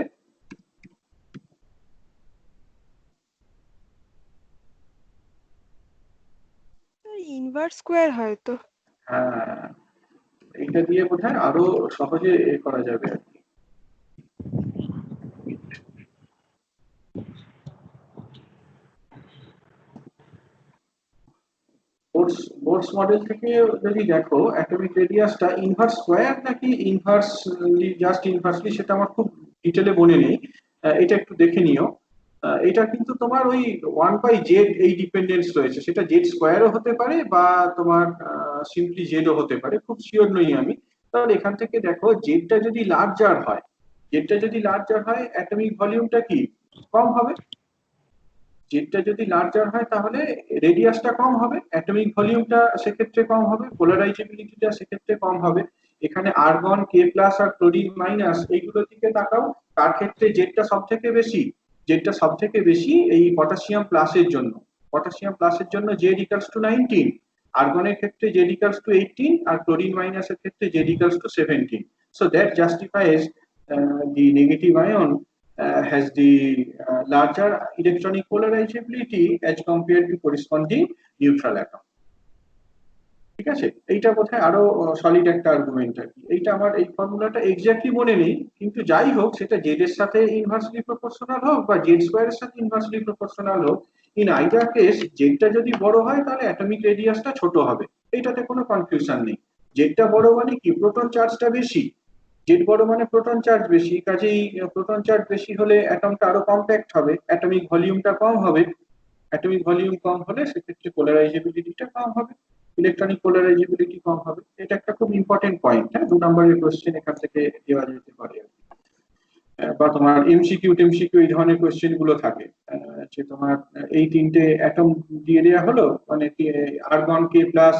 ইনভার্স স্কোয়ার হয়তো। হ্যাঁ, এইটা দিয়ে বোধহয় আরো সহজে করা যাবে আর কি। বোরস মডেল থেকে যদি দেখো অ্যাটমিক রেডিয়াসটা ইনভার্স স্কোয়ার নাকি ইনভার্সলি সেটা আমার খুব ডিটেলে মনে নেই, এটা একটু দেখে নিও। এটা কিন্তু তোমার ওই 1/z এই ডিপেন্ডেন্স রয়েছে, সেটা জেড স্কোয়ারও হতে পারে বা তোমার সিম্পলি জেডও হতে পারে, খুব শিওর নই আমি। তাহলে এখান থেকে দেখো জেডটা যদি লার্জার হয় অ্যাটমিক ভলিউমটা কি কম হবে। জেডটা যদি লার্জার হয় তাহলে রেডিয়াসটা কম হবে, অ্যাটমিক ভলিউমটা সেক্ষেত্রে কম হবে, পোলারাইজেবিলিটিটা সেক্ষেত্রে কম হবে। এখানে আর্গন কে প্লাস আর ক্লোরিন মাইনাস এইগুলোর দিকে তাকাও, তার ক্ষেত্রে জেডটা সব থেকে বেশি এই পটাশিয়াম প্লাসের জন্য জেড ইকুয়ালস টু 19, আর্গনের ক্ষেত্রে জেড ইকুয়ালস টু 18, আর ক্লোরিন মাইনাসের ক্ষেত্রে Z equals to 17। So that justifies the negative ion has the larger electronic polarizability as compared to corresponding neutral atom. ঠিক আছে, এইটা বোধহয় আরো সলিড একটা আর্গুমেন্ট আর কি। এইটা আমার এই ফর্মুলাটা এক্স্যাক্টলি মনে নেই, কিন্তু যাই হোক সেটা জেড এর সাথে ইনভার্সলি প্রপোর্শনাল হোক বা জেড স্কোয়ারের সাথে ইনভার্সলি প্রপোর্শনাল হোক, ইন আইদার কেস জেডটা যদি বড় হয় তাহলে অ্যাটমিক রেডিয়াসটা ছোট হবে, এইটাতে কোনো কনফিউশন নেই। জেডটা বড় মানে কি প্রোটন চার্জটা বেশি, জেড বড় মানে প্রোটন চার্জ বেশি, কাজেই প্রোটন চার্জ বেশি হলে অ্যাটমটা আরো কম্প্যাক্ট হবে, অ্যাটমিক ভলিউমটা কম হবে। অ্যাটমিক ভলিউম কম হলে সেক্ষেত্রে পোলারাইজেবিলিটিটা কম হবে, ইলেকট্রনিক পোলারাইজেবিলিটি কম হবে। এটা একটা খুব ইম্পর্টেন্ট পয়েন্ট। হ্যাঁ, 2 নম্বরের কোশ্চেন এখান থেকে দেওয়া যেতে পারে বা তোমার এমসিকিউ এই ধরনের কোশ্চেন গুলো থাকে, যে তোমার এই তিনটে অ্যাটম দিয়ে দেওয়া হলো, মানে argon k plus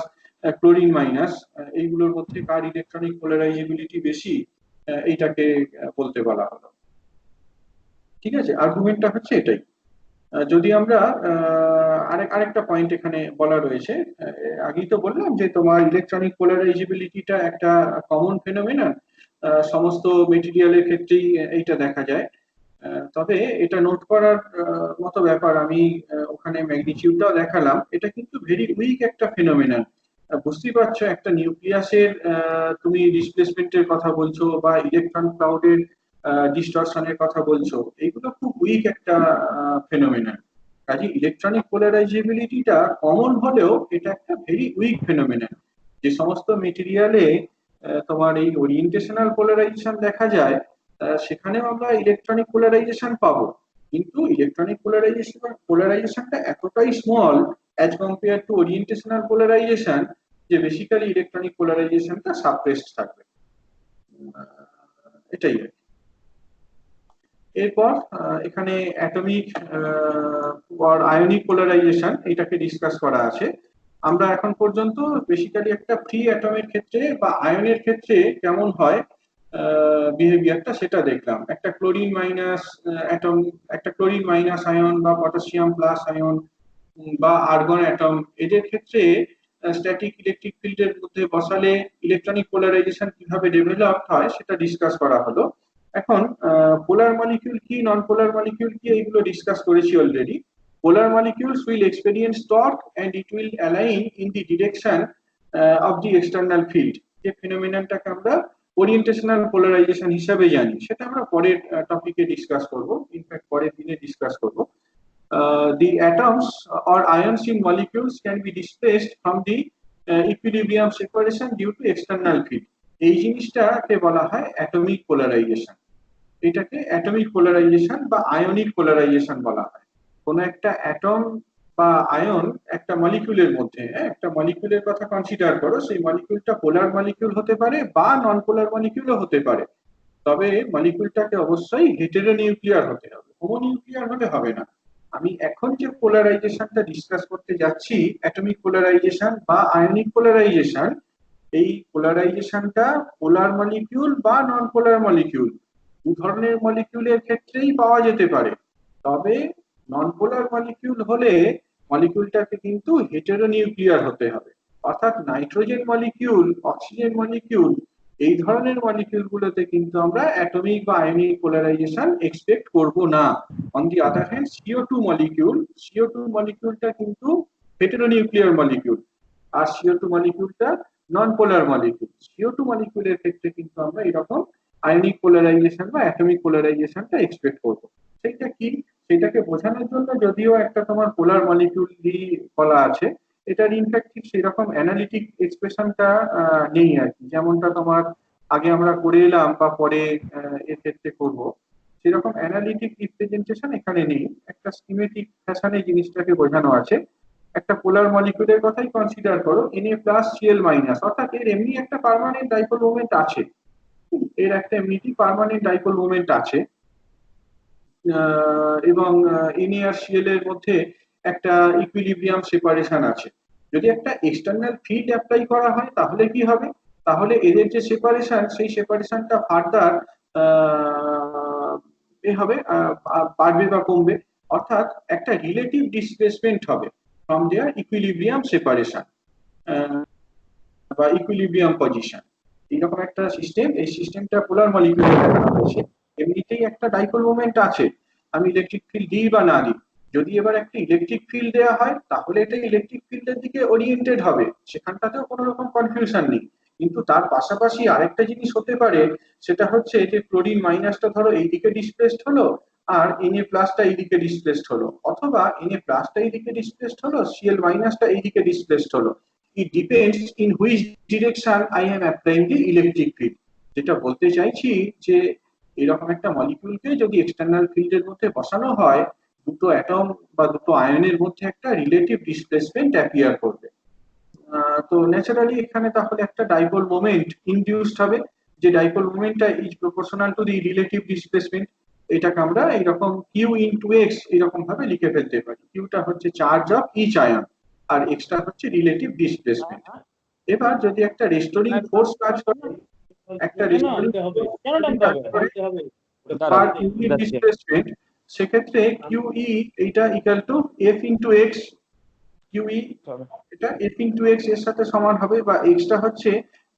chlorine minus, এইগুলোর মধ্যে কার ইলেকট্রনিক পোলারাইজেবিলিটি বেশি, এইটাকে বলতে বলা হলো। ঠিক আছে, আর্গুমেন্টটা হচ্ছে এটাই। যদি আমরা আরেকটা পয়েন্ট এখানে বলা রয়েছে, আগেই তো বললাম যে তোমার ইলেকট্রনিক পোলারাইজেবিলিটিটা একটা কমন ফেনোমেনন, সমস্ত মেটেরিয়ালের ক্ষেত্রেই এইটা দেখা যায়। তবে এটা নোট করার মতো ব্যাপার, আমি ওখানে ম্যাগনিটিউডটাও দেখালাম, এটা কিন্তু ভেরি উইক একটা ফেনোমেনন। বুঝতেই পারছো, একটা নিউক্লিয়াসের তুমি ডিসপ্লেসমেন্টের কথা বলছো বা ইলেকট্রন ক্লাউডের ডিস্টরশনের কথা বলছো, এগুলো খুব উইক একটা ফেনোমেনন। কাজে ইলেকট্রনিক পোলারাইজেবিলিটিটা কমন হলেও এটা একটা ভেরি উইক ফেনোমেনন। যে সমস্ত মেটেরিয়ালে তোমার এই ওরিয়েন্টেশনাল পোলারাইজেশন দেখা যায়, সেখানেও আমরা ইলেকট্রনিক পোলারাইজেশন পাবো, কিন্তু ইলেকট্রনিক পোলারাইজেশনটা এতটাই small as compare to orientational polarisation, যে বেসিক্যালি ইলেকট্রনিক পোলারাইজেশনটা সাপ্রেসড থাকবে। এটাই আর কি। এরপর এখানে অ্যাটমিক আর আয়নিক পোলারাইজেশন এটাকে ডিসকাস করা আছে। আমরা এখন পর্যন্ত বেসিক্যালি একটা ফ্রি অ্যাটমের ক্ষেত্রে বা আয়নের ক্ষেত্রে কেমন হয় বিহেভিয়ারটা সেটা দেখলাম। একটা ক্লোরিন মাইনাস অ্যাটম, একটা ক্লোরিন মাইনাস আয়ন বা পটাশিয়াম প্লাস আয়ন বা আর্গন অ্যাটম, এদের ক্ষেত্রে স্ট্যাটিক ইলেকট্রিক ফিল্ডের মধ্যে বসালে ইলেকট্রনিক পোলারাইজেশন কিভাবে ডেভেলপ হয় সেটা ডিসকাস করা হলো। এখন পোলার মলিকিউল কি, নন পোলার মলিকিউল কি, এইগুলো ডিসকাস করেছি already. Polar molecules will experience torque and it will align in the direction of the external field. যে ফিনোমেননটাকে আমরা ওরিয়েন্টেশনাল পোলারাইজেশন হিসাবে জানি, সেটা আমরা পরের টপিকে ডিসকাস করব, ইনফ্যাক্ট পরের দিনে ডিসকাস করব। The atoms or ions in molecules can be displaced from the equilibrium separation due to external field. এই জিনিসটাকে বলা হয় অ্যাটমিক পোলারাইজেশন। এটাকে অ্যাটমিক পোলারাইজেশন বা আয়নিক পোলারাইজেশন বলা হয়। কোন একটা অ্যাটম বা আয়ন একটা মলিকিউলের মধ্যে, একটা মলিকিউলের কথা কনসিডার করো, সেই মলিকিউলটা পোলার মলিকিউল হতে পারে বা নন পোলার মলিকিউলও হতে পারে, তবে মলিকিউলটাকে অবশ্যই হেটেরোনিউক্লিয়ার হতে হবে, হোমোনিউক্লিয়ার হলে হবে না। আমি এখন যে পোলারাইজেশনটা ডিসকাস করতে যাচ্ছি, অ্যাটমিক পোলারাইজেশন বা আয়নিক পোলারাইজেশন, এই পোলারাইজেশনটা পোলার মলিকিউল বা নন পোলার মলিকিউল দু ধরনের মলিকিউলের ক্ষেত্রেই পাওয়া যেতে পারে। তবে নন পোলার মলিকিউল হলে মলিকিউলটাকে কিন্তু হেটেরোনিউক্লিয়ার হতে হবে, অর্থাৎ নাইট্রোজেন মলিকিউল, অক্সিজেন মলিকিউল, এই ধরনের মলিকিউলগুলোতে কিন্তু আমরা অ্যাটমিক বা আয়নিক পোলারাইজেশন এক্সপেক্ট করব না। On the other hand CO2 molecule, CO2 মলিকিউলটা কিন্তু হেটেরোনিউক্লিয়ার মলিকিউল, আর CO2 মলিকিউলটা নন পোলার মলিকিউল। CO2 মলিকিউলের ক্ষেত্রে কিন্তু আমরা এরকম আয়নিক পোলারাইজেশন বা অ্যাটমিক পোলারাইজেশনটা এক্সপেক্ট করব। সেটা কি, সেটাকে বোঝানোর জন্য যদিও একটা তোমার পোলার মলিকিউল বলা আছে, এটার ইনফ্যাক্ট ঠিক সেরকম অ্যানালিটিক এক্সপ্রেশনটা নেই আর কি, যেমনটা তোমার আগে আমরা করে এলাম বা পরে এর ক্ষেত্রে করব, সেরকম অ্যানালিটিক রিপ্রেজেন্টেশন এখানে নেই। একটা স্কিমেটিক ফ্যাশনে জিনিসটাকে বোঝানো আছে। একটা পোলার মলিকিউলের কথাই কনসিডার করো, Na+Cl-, অর্থাৎ এর এমনি একটা পার্মানেন্ট ডাইপোল মোমেন্ট আছে, এর একটা এমনিটি পার্মানেন্ট ডাইপোল মোমেন্ট আছে, এবং Na আর Cl এর মধ্যে একটা ইকুইলিব্রিয়াম সেপারেশন আছে। যদি একটা এক্সটার্নাল ফিল্ড অ্যাপ্লাই করা হয় তাহলে কি হবে, তাহলে এদের যে সেপারেশন, সেই সেপারেশনটা ফার্দার হবে, বাড়বে বা কমবে, অর্থাৎ একটা রিলেটিভ ডিসপ্লেসমেন্ট হবে ফ্রম দেয়ার ইকুইলিব্রিয়াম সেপারেশন বা ইকুইলিব্রিয়াম পজিশন। এইরকম একটা সিস্টেম, এই সিস্টেমটা পোলার মলিকিউলে দেখানো হয়েছে। এমনিতেই একটা ডাইপোল মোমেন্ট আছে, আমি ইলেকট্রিক ফিল্ড দিই বা না দিই, যদি এবার একটা ইলেকট্রিক ফিল্ড দেওয়া হয় তাহলে এটা ইলেকট্রিক ফিল্ডের দিকে ওরিয়েন্টেড হবে, সেখানটাতেও কোনো রকম কনফিউশন নেই। কিন্তু তার পাশাপাশি আরেকটা জিনিস হতে পারে, সেটা হচ্ছে যে ক্লোরিন মাইনাসটা ধরো এইদিকে ডিসপ্লেসড হলো আর Na+টা এইদিকে ডিসপ্লেসড হলো, অথবা Na+টা এইদিকে ডিসপ্লেসড হলো, Cl- এইদিকে ডিসপ্লেসড হলো। It depends in which direction I am applying the electric field. যেটা বলতে চাইছি যে এরকম একটা মলিকিউলকে যদি এক্সটার্নাল ফিল্ডের মধ্যে বসানো হয়, দুটো অ্যাটম বা দুটো আয়নের মধ্যে একটা রিলেটিভ ডিসপ্লেসমেন্ট অ্যাপিয়ার করবে। তো ন্যাচারালি এখানে তাহলে একটা ডাইপোল মোমেন্ট ইনডিউসড হবে, যে ডাইপোল মোমেন্টটা is proportional to the relative displacement. এটাকে আমরা এইরকম Q*(x) এরকম ভাবে লিখে ফেলতে পারি। কিউটা হচ্ছে চার্জ অফ ইচ আয়ন আর এক্সটা হচ্ছে রিলেটিভ ডিসপ্লেসমেন্ট। এবার যদি একটা রেস্টোরিং ফোর্স কাজ করে, একটা রেস্টোরিং কাজ করে পার ইউনিট ডিসপ্লেসমেন্ট, সেক্ষেত্রে QE এইটা ইকুয়াল টু F*(x), QE এটা F*(x) এর সাথে সমান হবে, বা x টা হচ্ছে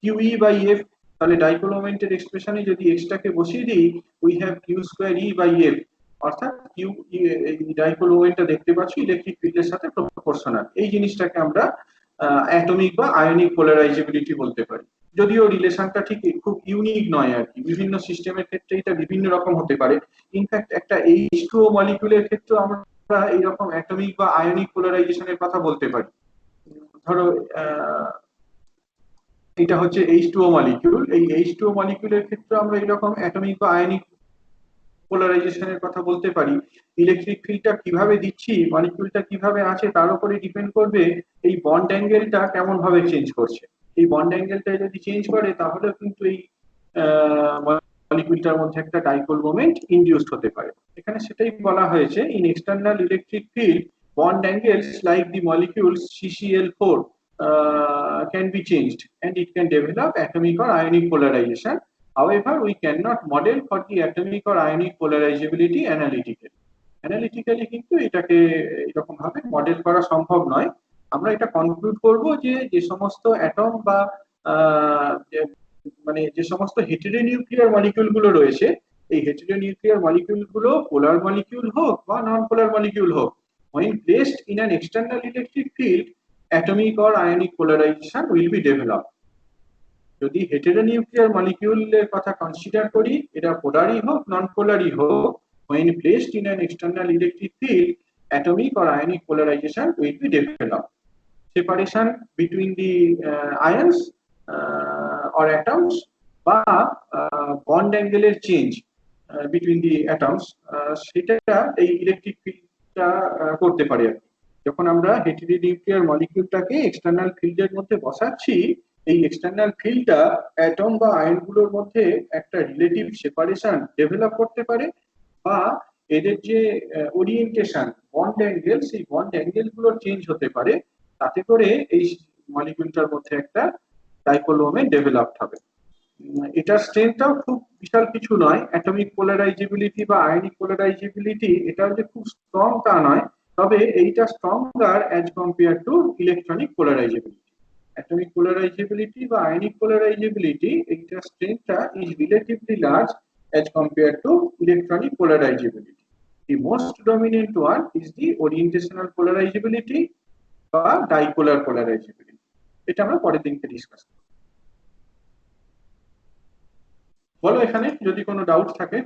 QE/F। তাহলে ডাইপোল মোমেন্টের এক্সপ্রেশনে যদি x টাকে বসিয়ে দিই, উই হ্যাভ Q²E/F, অর্থাৎ Q, এই ডাইপোল মোমেন্টটা দেখতে পাচ্ছি ইলেকট্রিক ফিল্ডের সাথে প্রপোর্শনাল। এই জিনিসটাকে আমরা অ্যাটমিক বা আয়নিক পোলারাইজেবিলিটি বলতে পারি। যদিও রিলেশনটা ঠিক খুব ইউনিক নয় আর কি, বিভিন্ন সিস্টেমের ক্ষেত্রে এটা বিভিন্ন রকম হতে পারে। ইনফ্যাক্ট একটা H2O মলিকিউলের ক্ষেত্রে আমরা এইরকম অ্যাটমিক বা আয়নিক পোলারাইজেশনের কথা বলতে পারি। ধরো এটা হচ্ছে H2O মলিকিউল, এই H2O মলিকিউলের ক্ষেত্রে আমরা এইরকম অ্যাটমিক বা আয়নিক পোলারাইজেশনের কথা বলতে পারি। ইলেকট্রিক ফিল্ডটা কিভাবে দিচ্ছি, মলিকিউলটা কিভাবে আছে, তার উপরে ডিপেন্ড করবে এই বন্ড অ্যাঙ্গেলটা কেমন ভাবে চেঞ্জ করছে। এই বন্ড অ্যাঙ্গেলটা যদি চেঞ্জ করে তাহলে কিন্তু এই মলিকিউলটার মধ্যে একটা ডাইপোল মোমেন্ট ইনডিউসড হতে পারে। এখানে সেটাই বলা হয়েছে, in external electric field bond angles like the molecules CCl4 can be changed and it can develop atomic or ionic polarization. However, we cannot model for the atomic or ionic polarizability analytically. Analytically কিন্তু এটাকে এরকম ভাবে model করা সম্ভব নয়। আমরা এটা conclude করব যে যে সমস্ত অ্যাটম বা মানে যে সমস্ত হেটেরোনিউক্লিয়ার মলিকিউল গুলো রয়েছে, এই হেটেরোনিউক্লিয়ার মলিকিউল গুলো পোলার মলিকিউল হোক বা নন পোলার মলিকিউল হোক, when placed in an external electric field, atomic or ionic polarization will be developed. যদি হেটেরোনিউক্লিয়ার মলিকিউলের কথা কনসিডার করি, এটা পোলারই হোক নন পোলারই হোক, when placed in an external electric field, atomic or ionic polarization will be developed. Separation between the ions or atoms বা bond angle এর change between the atoms, সেটা এই ইলেকট্রিক ফিল্ডটা করতে পারে। যখন আমরা হেটেরোনিউক্লিয়ার মলিকিউলটাকে এক্সটার্নাল ফিল্ডের মধ্যে বসাচ্ছি, এই এক্সটার্নাল ফিল্ডটা অ্যাটম বা আয়নগুলোর মধ্যে একটা রিলেটিভ সেপারেশন ডেভেলপ করতে পারে, বা এদের যে ওরিয়েন্টেশন বন্ড অ্যাঙ্গেল, সেই বন্ড অ্যাঙ্গেল গুলো চেঞ্জ হতে পারে, তাতে করে এই মলিকিউলটার মধ্যে একটা ডাইপোল মোমেন্ট ডেভেলপড হবে। এটার স্ট্রেংথটাও খুব বিশাল কিছু নয়। অ্যাটমিক পোলারাইজেবিলিটি বা আয়নিক পোলারাইজেবিলিটি এটা যে খুব স্ট্রং তা নয়, তবে এইটা stronger as compare to electronic polarisability. Atomic polarisability বা আয়নিক পোলারাইজেবিলিটি এইটার স্ট্রেংথটা is relatively large as compare to electronic polarisability. The most dominant one is the orientational polarizability বা ডাইপোলার পোলারাইজেবিলিটি। এটা আমরা পরের দিনকে ডিসকাস করব। বলো এখানে যদি কোনো ডাউট থাকে।